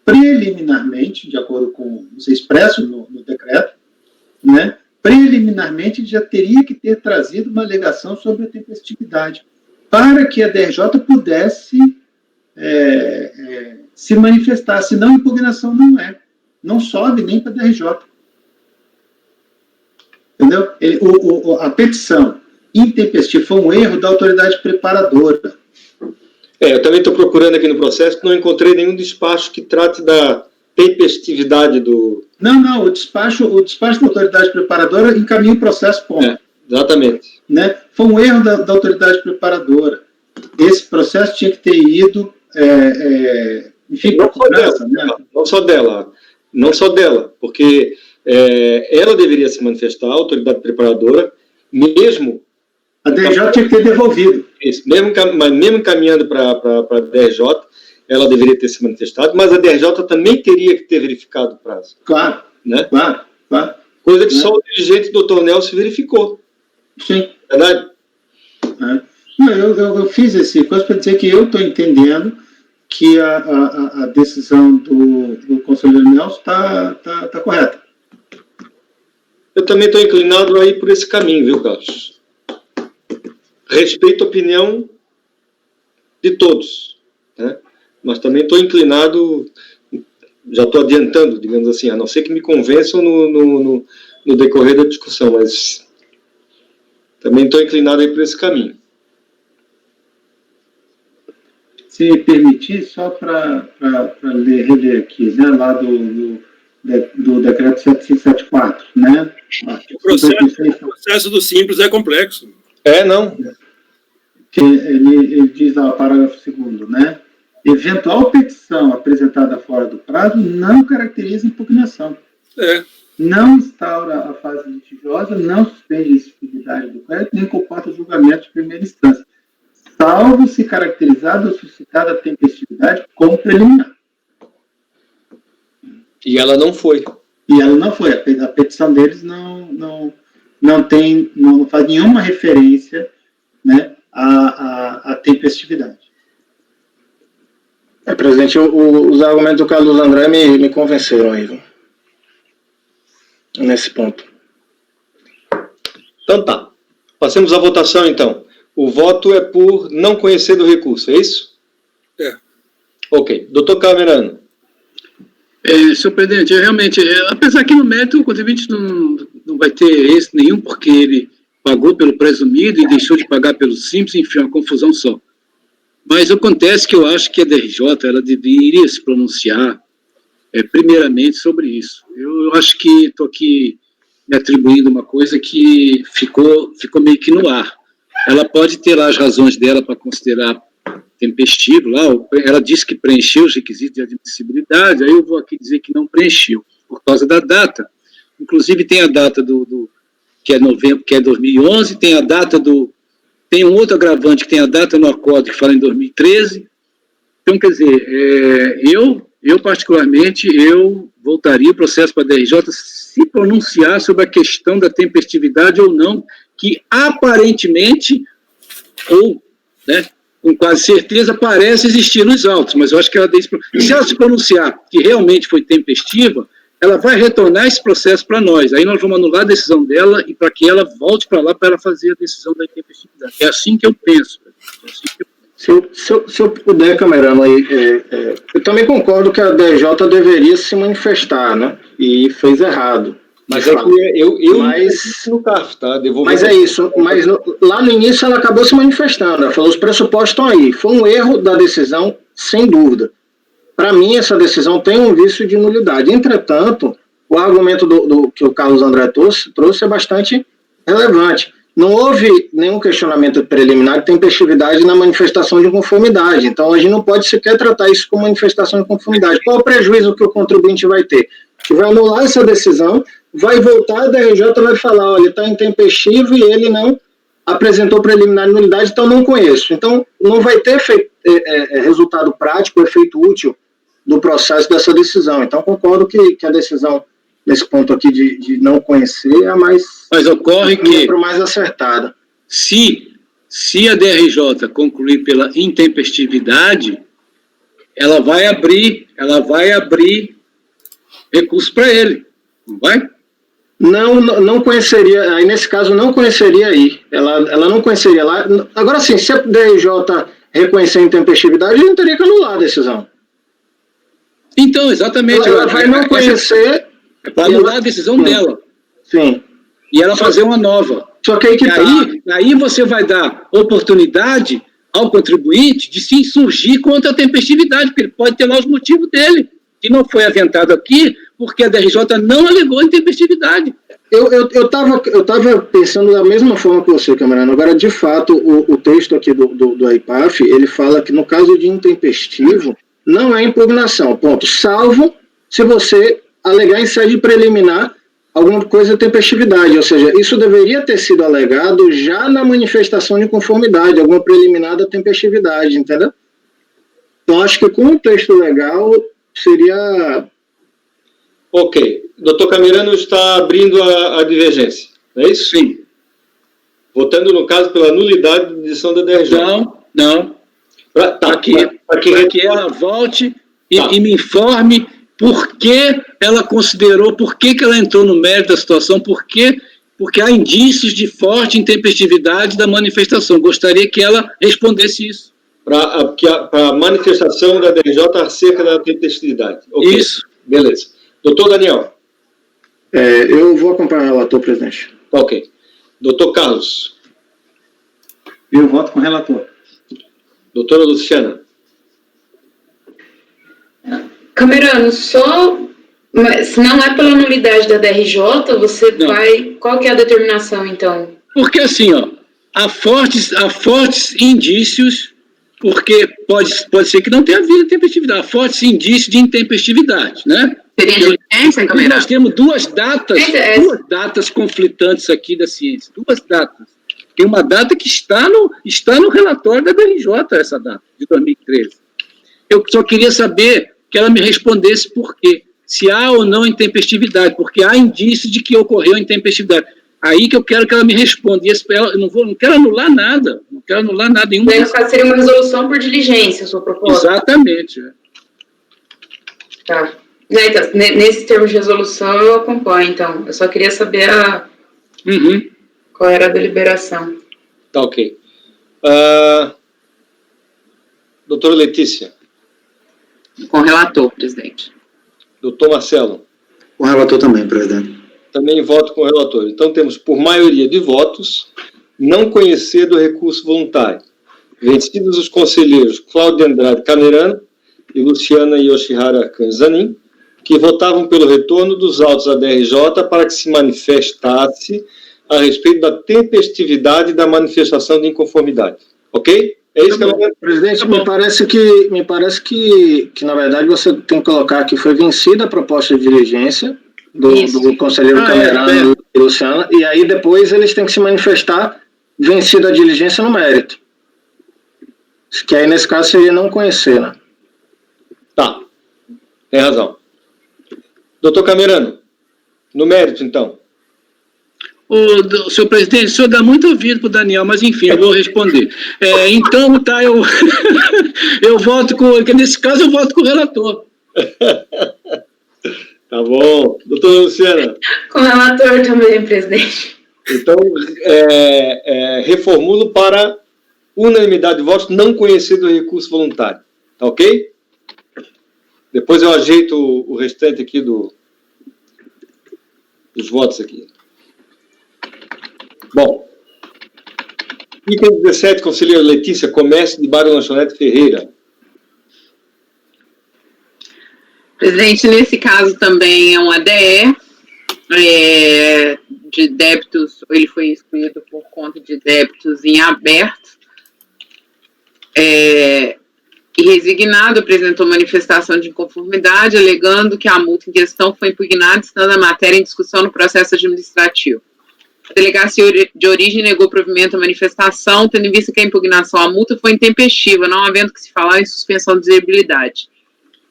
preliminarmente, de acordo com o expresso no decreto, né, preliminarmente já teria que ter trazido uma alegação sobre a tempestividade, para que a DRJ pudesse se manifestar, senão impugnação não sobe nem para a DRJ. Entendeu? A petição intempestiva foi um erro da autoridade preparadora. Eu também estou procurando aqui no processo, não encontrei nenhum despacho que trate da tempestividade do... Não, o despacho da autoridade preparadora encaminha o processo, ponto. Exatamente. Né? Foi um erro da autoridade preparadora. Esse processo tinha que ter ido, enfim, não só dela, porque ela deveria se manifestar, a autoridade preparadora, mesmo... A DRJ tinha que ter devolvido. Isso, mesmo encaminhando para a DRJ, ela deveria ter se manifestado, mas a DRJ também teria que ter verificado o prazo. Claro, né? Claro. Coisa que só o dirigente do Dr. Nelson verificou. Sim. Verdade? Não, eu fiz esse coisa para dizer que eu estou entendendo que a decisão do conselheiro Nelson está correta. Eu também estou inclinado a ir por esse caminho, viu, Carlos? Respeito a opinião de todos, né? Mas também estou inclinado, já estou adiantando, digamos assim, a não ser que me convençam no decorrer da discussão, mas também estou inclinado a ir por esse caminho. Se permitir, só para reler aqui, né, lá do decreto 7574, né? O processo do Simples é complexo. Não. Ele diz lá, parágrafo 2º, né? Eventual petição apresentada fora do prazo não caracteriza impugnação. Não instaura a fase litigiosa, não suspende a exigibilidade do crédito, nem comporta julgamento de primeira instância, salvo se caracterizada ou suscitada a tempestividade como preliminar. E ela não foi. A petição deles não faz nenhuma referência, né, à tempestividade. Presidente, os argumentos do Carlos André me convenceram aí, viu? Nesse ponto. Então tá. Passemos à votação, então. O voto é por não conhecer do recurso, é isso? Ok. Doutor Camerano. Senhor presidente, realmente, apesar que no mérito o contribuinte não vai ter êxito nenhum, porque ele pagou pelo presumido e deixou de pagar pelo simples, enfim, uma confusão só. Mas acontece que eu acho que a DRJ ela deveria se pronunciar primeiramente sobre isso. Eu acho que estou aqui me atribuindo uma coisa que ficou meio que no ar. Ela pode ter lá as razões dela para considerar tempestivo, lá, ela disse que preencheu os requisitos de admissibilidade, aí eu vou aqui dizer que não preencheu, por causa da data. Inclusive tem a data que é novembro, que é 2011, tem a data tem um outro agravante que tem a data no acordo que fala em 2013. Então, quer dizer, eu particularmente, eu voltaria o processo para a DRJ se pronunciar sobre a questão da tempestividade ou não, que aparentemente, ou, né, com quase certeza, parece existir nos autos, mas eu acho que se ela se pronunciar que realmente foi tempestiva, ela vai retornar esse processo para nós. Aí nós vamos anular a decisão dela e para que ela volte para lá para ela fazer a decisão da intempestividade. É assim que eu penso. Se eu puder, Camerano, eu também concordo que a DJ deveria se manifestar, né? E fez errado. Mas eu no CAF, tá? Mas é isso. Mas lá no início ela acabou se manifestando. Ela falou, os pressupostos estão aí. Foi um erro da decisão, sem dúvida. Para mim, essa decisão tem um vício de nulidade. Entretanto, o argumento que o Carlos André trouxe é bastante relevante. Não houve nenhum questionamento preliminar de tempestividade na manifestação de conformidade. Então, a gente não pode sequer tratar isso como manifestação de conformidade. Qual é o prejuízo que o contribuinte vai ter? Que vai anular essa decisão, vai voltar, a DRJ vai falar, olha, está intempestivo e ele não apresentou preliminar de nulidade, então não conheço. Então, não vai ter resultado prático, efeito útil do processo dessa decisão. Então, concordo que a decisão, nesse ponto aqui de não conhecer, é a mais... Mas ocorre que... mais acertada. Se a DRJ concluir pela intempestividade, ela vai abrir recurso para ele, não vai? Não conheceria, aí nesse caso não conheceria aí, ela não conheceria lá. Agora sim, se a DRJ reconhecer a intempestividade, ele não teria que anular a decisão. Então, exatamente. Ela vai não conhecer... É para anular a decisão dela. Sim. E ela fazer uma nova. Só que aí você vai dar oportunidade ao contribuinte de se insurgir contra a tempestividade, porque ele pode ter lá os motivos dele, que não foi aventado aqui, porque a DRJ não alegou intempestividade. Eu tava pensando da mesma forma que você, Camarano. Agora, de fato, o texto aqui do AIPAF, ele fala que no caso de intempestivo, não é impugnação, ponto. Salvo se você alegar em sede preliminar alguma coisa de tempestividade, ou seja, isso deveria ter sido alegado já na manifestação de conformidade, alguma preliminar da tempestividade, entendeu? Então, acho que com o texto legal seria... Ok. Doutor Camirano está abrindo a divergência, não é isso? Sim. Votando, no caso, pela nulidade de decisão da DRJ. Não. Para que ela volte e me informe por que ela considerou, por que ela entrou no mérito da situação, porque há indícios de forte intempestividade da manifestação. Gostaria que ela respondesse isso. Para a manifestação da DRJ acerca da tempestividade. Okay. Isso. Beleza. Doutor Daniel. Eu vou acompanhar o relator, presidente. Ok. Doutor Carlos. Eu voto com o relator. Doutora Luciana. Camerano, se não é pela nulidade da DRJ, você vai... Qual que é a determinação, então? Porque, assim, há fortes indícios, porque pode ser que não tenha havido intempestividade, há fortes indícios de intempestividade, né? Seria diligência, Camerano? Nós temos duas datas conflitantes aqui da ciência, duas datas. Tem uma data que está no relatório da DRJ, essa data, de 2013. Eu só queria saber que ela me respondesse por quê. Se há ou não intempestividade, porque há indício de que ocorreu intempestividade. Aí que eu quero que ela me responda. Eu não quero anular nada. Não quero anular nada. Nesse caso, seria uma resolução por diligência, sua proposta? Exatamente. Tá. Então, nesse termo de resolução, eu acompanho, então. Eu só queria saber qual era a deliberação. Tá, ok. Doutora Letícia. Com o relator, presidente. Doutor Marcelo. Com o relator também, presidente. Também voto com o relator. Então, temos, por maioria de votos, não conhecer do recurso voluntário. Vencidos os conselheiros Cláudio Andrade Camerano e Luciana Yoshihara Kanzanin, que votavam pelo retorno dos autos da DRJ para que se manifestasse a respeito da tempestividade da manifestação de inconformidade. Ok? É isso que eu... Presidente, me parece que, na verdade, você tem que colocar que foi vencida a proposta de diligência do conselheiro Camerano e Luciana, e aí depois eles têm que se manifestar vencida a diligência no mérito. Que aí, nesse caso, seria não conhecer, né? Tá. Tem razão. Doutor Camerano, no mérito, então. Senhor presidente, o senhor dá muito ouvido para o Daniel, mas enfim, eu vou responder. Então, tá, eu voto com... Nesse caso, eu voto com o relator. Tá bom. Doutora Luciana. Com o relator também, presidente. Então, reformulo para unanimidade de votos, não conhecer do recurso voluntário. Tá ok? Depois eu ajeito o restante aqui dos votos aqui. Bom, item 17, conselheira Letícia, comércio de Bar e Lanchonete Ferreira. Presidente, nesse caso também é um ADE de débitos, ele foi excluído por conta de débitos em aberto. E resignado, apresentou manifestação de inconformidade, alegando que a multa em questão foi impugnada, estando a matéria em discussão no processo administrativo. A delegacia de origem negou provimento à manifestação, tendo em vista que a impugnação à multa foi intempestiva, não havendo que se falar em suspensão de exigibilidade.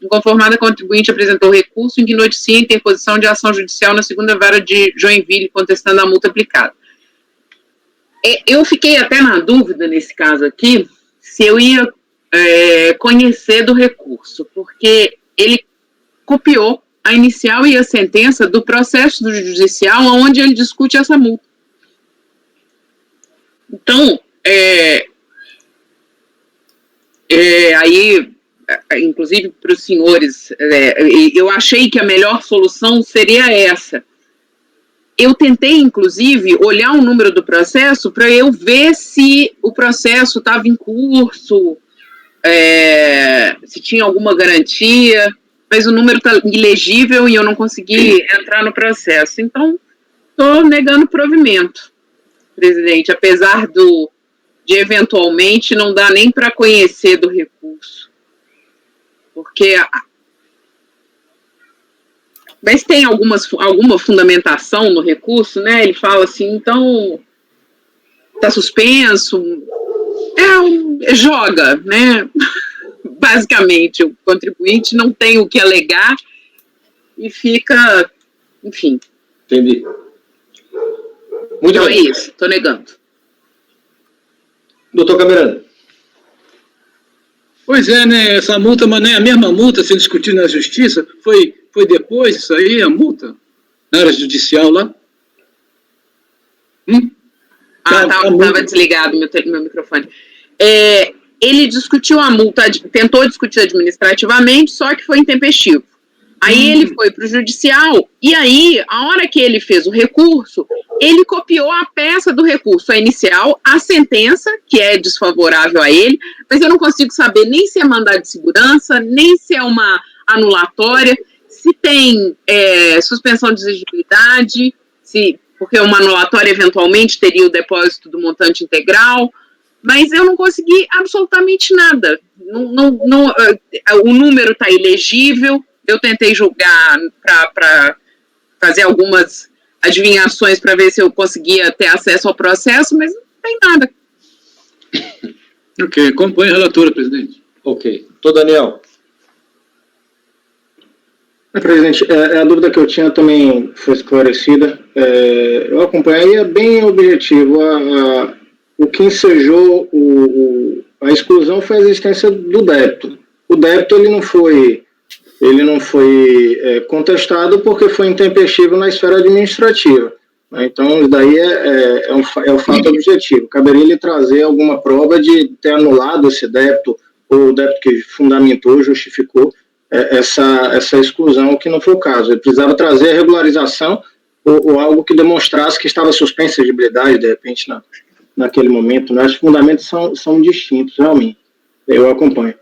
Inconformada, a contribuinte apresentou recurso em que noticia a interposição de ação judicial na segunda vara de Joinville, contestando a multa aplicada. Eu fiquei até na dúvida, nesse caso aqui, se eu ia conhecer do recurso, porque ele copiou a inicial e a sentença do processo do judicial onde ele discute essa multa. Então, Aí, inclusive para os senhores, eu achei que a melhor solução seria essa. Eu tentei, inclusive, olhar o número do processo para eu ver se o processo estava em curso, se tinha alguma garantia, mas o número está ilegível e eu não consegui entrar no processo. Então, estou negando provimento, presidente, apesar de eventualmente não dar nem para conhecer do recurso. Porque... Mas tem alguma fundamentação no recurso, né? Ele fala assim, então, está suspenso, joga, né? Basicamente, o contribuinte não tem o que alegar e fica, enfim. Entendi. Muito Então bem. é isso, estou negando. Doutor Camerano. Pois é, né? Essa multa, mas não é a mesma multa sendo discutida na justiça? Foi depois isso aí, a multa? Na área judicial lá? Estava desligado meu microfone. Ele discutiu a multa, tentou discutir administrativamente, só que foi intempestivo. Aí ele foi para o judicial, e aí, a hora que ele fez o recurso, ele copiou a peça do recurso, a inicial, a sentença, que é desfavorável a ele, mas eu não consigo saber nem se é mandado de segurança, nem se é uma anulatória, se tem suspensão de exigibilidade, porque uma anulatória eventualmente teria o depósito do montante integral, mas eu não consegui absolutamente nada. O número está ilegível. Eu tentei julgar para fazer algumas adivinhações para ver se eu conseguia ter acesso ao processo, mas não tem nada. Ok, acompanhe a relatora, presidente. Ok. Doutor Daniel. Presidente, a dúvida que eu tinha também foi esclarecida. Eu acompanhei, é bem objetivo. O que ensejou a exclusão foi a existência do débito. O débito ele não foi contestado porque foi intempestivo na esfera administrativa. Então, isso daí é o fato objetivo. Caberia ele trazer alguma prova de ter anulado esse débito, ou o débito que fundamentou, justificou essa exclusão, que não foi o caso. Ele precisava trazer a regularização ou algo que demonstrasse que estava suspensa a exigibilidade, de repente, naquele momento. Né? Os fundamentos são distintos, realmente. Eu acompanho.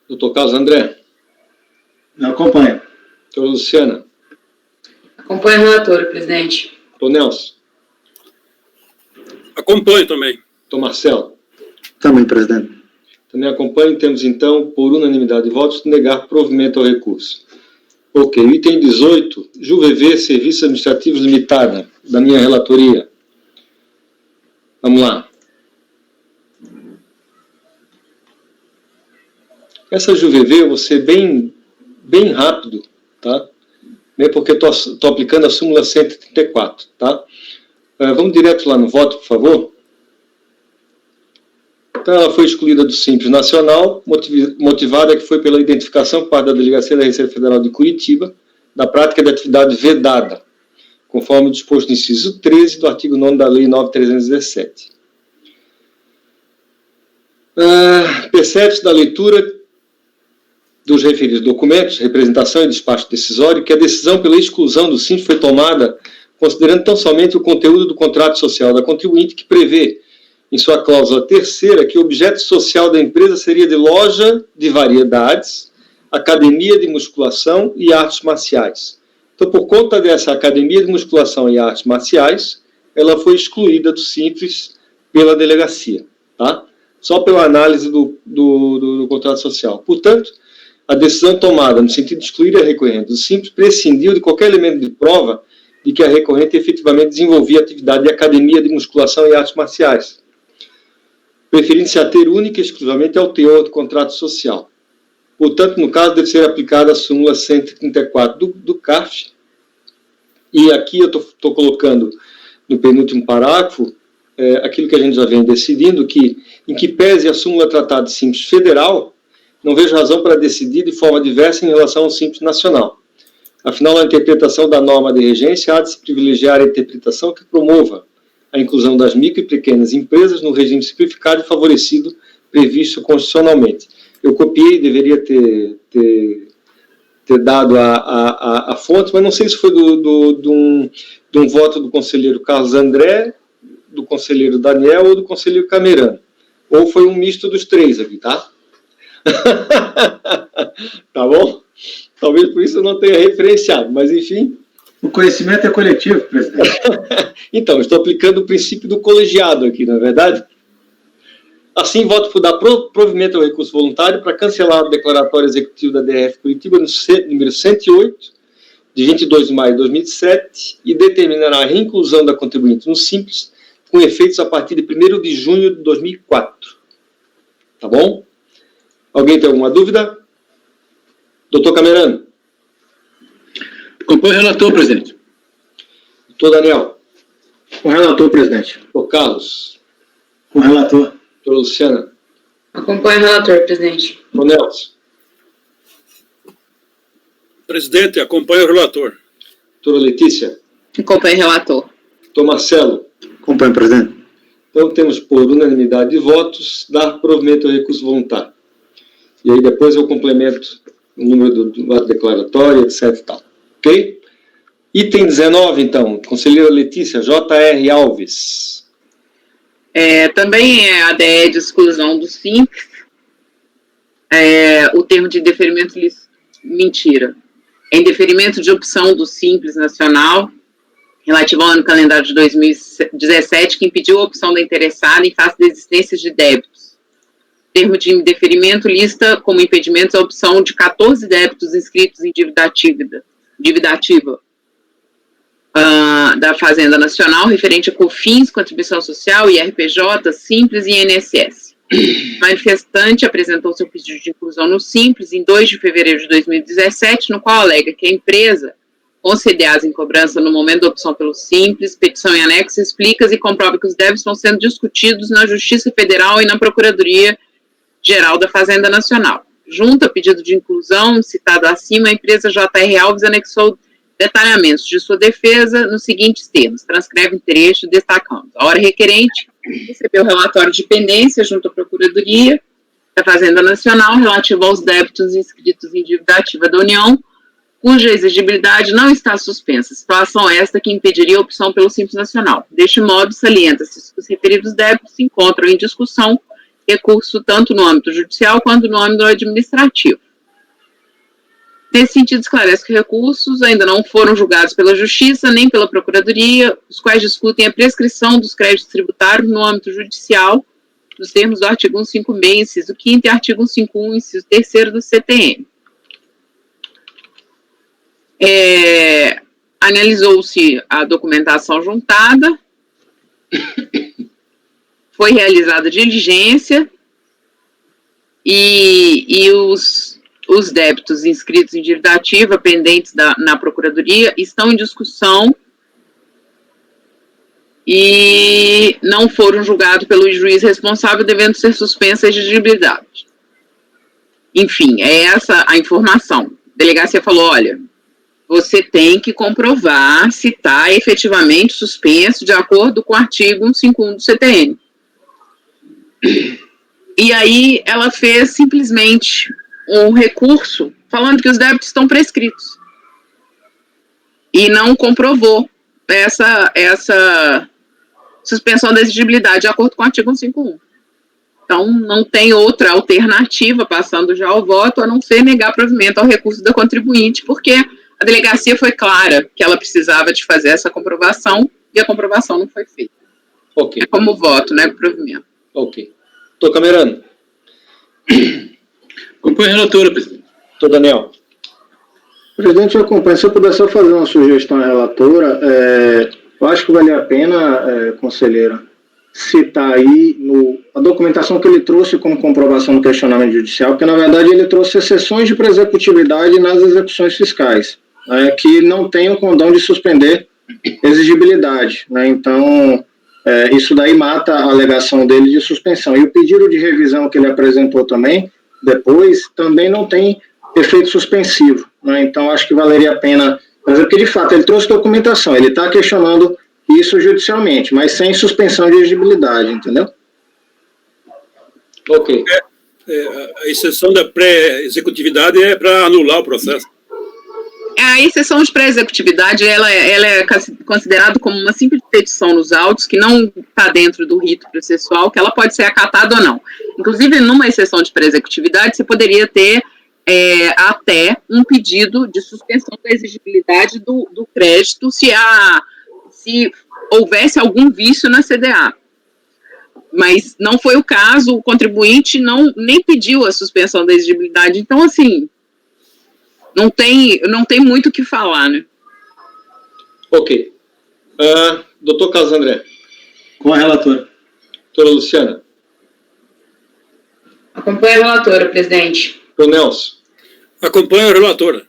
Doutor Carlos André. Eu acompanho. Doutora Luciana. Acompanho o relator, presidente. Doutor Nelson. Acompanho também. Doutor Marcelo. Também, presidente. Também acompanho. Temos, então, por unanimidade de votos, negar provimento ao recurso. Ok. Item 18. JuVV Serviços Administrativos Limitada, da minha relatoria. Vamos lá. Essa JuVV, eu vou ser bem rápido, tá? Mesmo porque estou aplicando a súmula 134, tá? Vamos direto lá no voto, por favor. Então, ela foi excluída do Simples Nacional, motivada que foi pela identificação por parte da Delegacia da Receita Federal de Curitiba, da prática de atividade vedada, conforme disposto no inciso 13 do artigo 9º da Lei 9.317. Percebe-se da leitura dos referidos documentos, representação e despacho decisório, que a decisão pela exclusão do Simples foi tomada considerando tão somente o conteúdo do contrato social da contribuinte, que prevê, em sua cláusula terceira, que o objeto social da empresa seria de loja de variedades, academia de musculação e artes marciais. Então, por conta dessa academia de musculação e artes marciais, ela foi excluída do Simples pela delegacia, tá? Só pela análise do contrato social. Portanto, a decisão tomada no sentido de excluir a recorrente do Simples prescindiu de qualquer elemento de prova de que a recorrente efetivamente desenvolvia atividade de academia de musculação e artes marciais, preferindo se ater única e exclusivamente ao teor do contrato social. Portanto, no caso, deve ser aplicada a súmula 134 do CARF, e aqui eu estou colocando no penúltimo parágrafo aquilo que a gente já vem decidindo, que, em que pese a súmula tratada de Simples Federal, não vejo razão para decidir de forma diversa em relação ao Simples Nacional. Afinal, a interpretação da norma de regência há de se privilegiar a interpretação que promova a inclusão das micro e pequenas empresas no regime simplificado e favorecido previsto constitucionalmente. Eu copiei, deveria ter dado a fonte, mas não sei se foi de um voto do conselheiro Carlos André, do conselheiro Daniel ou do conselheiro Cameran. Ou foi um misto dos três aqui, tá? Tá bom? Talvez por isso eu não tenha referenciado, mas enfim. O conhecimento é coletivo, presidente. Então, estou aplicando o princípio do colegiado aqui, não é verdade? Assim, voto por dar provimento ao recurso voluntário para cancelar o declaratório executivo da DRF Curitiba, número 108, de 22 de maio de 2007, e determinar a reinclusão da contribuinte no Simples, com efeitos a partir de 1º de junho de 2004. Tá bom? Alguém tem alguma dúvida? Doutor Camerano. Acompanho o relator, presidente. Doutor Daniel. Com o relator, presidente. Doutor Carlos. Com o relator. Doutora Luciana. Acompanho o relator, presidente. Doutor Nelson. Presidente, acompanho o relator. Doutora Letícia. Acompanho o relator. Doutor Marcelo. Acompanho, presidente. Então, temos por unanimidade de votos, dar provimento ao recurso voluntário. E aí depois eu complemento o número do ato declaratório, etc. e tal. Ok? Item 19, então. Conselheira Letícia, J.R. Alves. Também é a DE de exclusão do Simples. O termo de indeferimento, mentira. É indeferimento de opção do Simples Nacional, relativo ao ano calendário de 2017, que impediu a opção da interessada em face da existência de débitos. O termo de indeferimento lista como impedimentos a opção de 14 débitos inscritos em dívida ativa da Fazenda Nacional, referente a COFINS, Contribuição Social, IRPJ, Simples e INSS. O manifestante apresentou seu pedido de inclusão no Simples em 2 de fevereiro de 2017, no qual alega que a empresa conceder as em cobrança no momento da opção pelo Simples, petição em anexo, explica e comprova que os débitos estão sendo discutidos na Justiça Federal e na Procuradoria Geral da Fazenda Nacional. Junto ao pedido de inclusão citado acima, a empresa J.R. Alves anexou detalhamentos de sua defesa nos seguintes termos. Transcreve um trecho destacando: a hora requerente recebeu o relatório de pendência junto à Procuradoria da Fazenda Nacional relativo aos débitos inscritos em dívida ativa da União, cuja exigibilidade não está suspensa, situação esta que impediria a opção pelo Simples Nacional. Deste modo, salienta-se que os referidos débitos se encontram em discussão, recurso tanto no âmbito judicial quanto no âmbito administrativo. Nesse sentido, esclarece que recursos ainda não foram julgados pela Justiça nem pela Procuradoria, os quais discutem a prescrição dos créditos tributários no âmbito judicial, nos termos do artigo 156, inciso 5º e artigo 151, inciso 3º do CTN. Analisou-se a documentação juntada, foi realizada diligência e os débitos inscritos em dívida ativa pendentes na Procuradoria estão em discussão e não foram julgados pelo juiz responsável, devendo ser suspensa a exigibilidade. Enfim, é essa a informação. A delegacia falou, olha, você tem que comprovar se está efetivamente suspenso de acordo com o artigo 151 do CTN. E aí ela fez simplesmente um recurso falando que os débitos estão prescritos. E não comprovou essa suspensão da exigibilidade de acordo com o artigo 151. Então, não tem outra alternativa, passando já ao voto, a não ser negar provimento ao recurso da contribuinte, porque a delegacia foi clara que ela precisava de fazer essa comprovação e a comprovação não foi feita. Ok. É como voto, né, provimento. Ok. Doutor Camerano. Acompanho a relatora, presidente. Doutor Daniel. Presidente, eu acompanho. Se eu puder só fazer uma sugestão à relatora, eu acho que vale a pena, conselheira, citar aí a documentação que ele trouxe como comprovação do questionamento judicial, porque, na verdade, ele trouxe exceções de presecutividade nas execuções fiscais, que não tem o condão de suspender exigibilidade, né? Então, isso daí mata a alegação dele de suspensão. E o pedido de revisão que ele apresentou também, depois, também não tem efeito suspensivo, né? Então, acho que valeria a pena, porque, de fato, ele trouxe documentação, ele está questionando isso judicialmente, mas sem suspensão de exigibilidade, entendeu? Ok. A exceção da pré-executividade é para anular o processo. A exceção de pré-executividade, ela é considerada como uma simples petição nos autos, que não está dentro do rito processual, que ela pode ser acatada ou não. Inclusive, numa exceção de pré-executividade, você poderia ter até um pedido de suspensão da exigibilidade do crédito se houvesse algum vício na CDA. Mas não foi o caso, o contribuinte nem pediu a suspensão da exigibilidade. Então, assim, não tem muito o que falar, né? Ok. Doutor Carlos André. Com a relatora. Doutora Luciana. Acompanho a relatora, presidente. Doutor Nelson. Acompanho a relatora.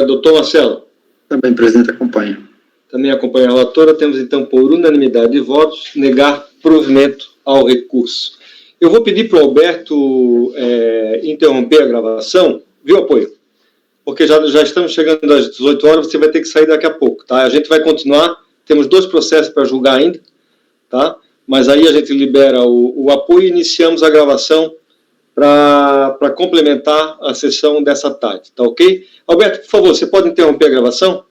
Doutor Marcelo. Também, presidente, acompanha. Também acompanha a relatora. Temos, então, por unanimidade de votos, negar provimento ao recurso. Eu vou pedir para o Alberto interromper a gravação, viu, apoio? Porque já estamos chegando às 18 horas, você vai ter que sair daqui a pouco, tá? A gente vai continuar, temos 2 processos para julgar ainda, tá? Mas aí a gente libera o apoio e iniciamos a gravação para complementar a sessão dessa tarde, tá ok? Alberto, por favor, você pode interromper a gravação?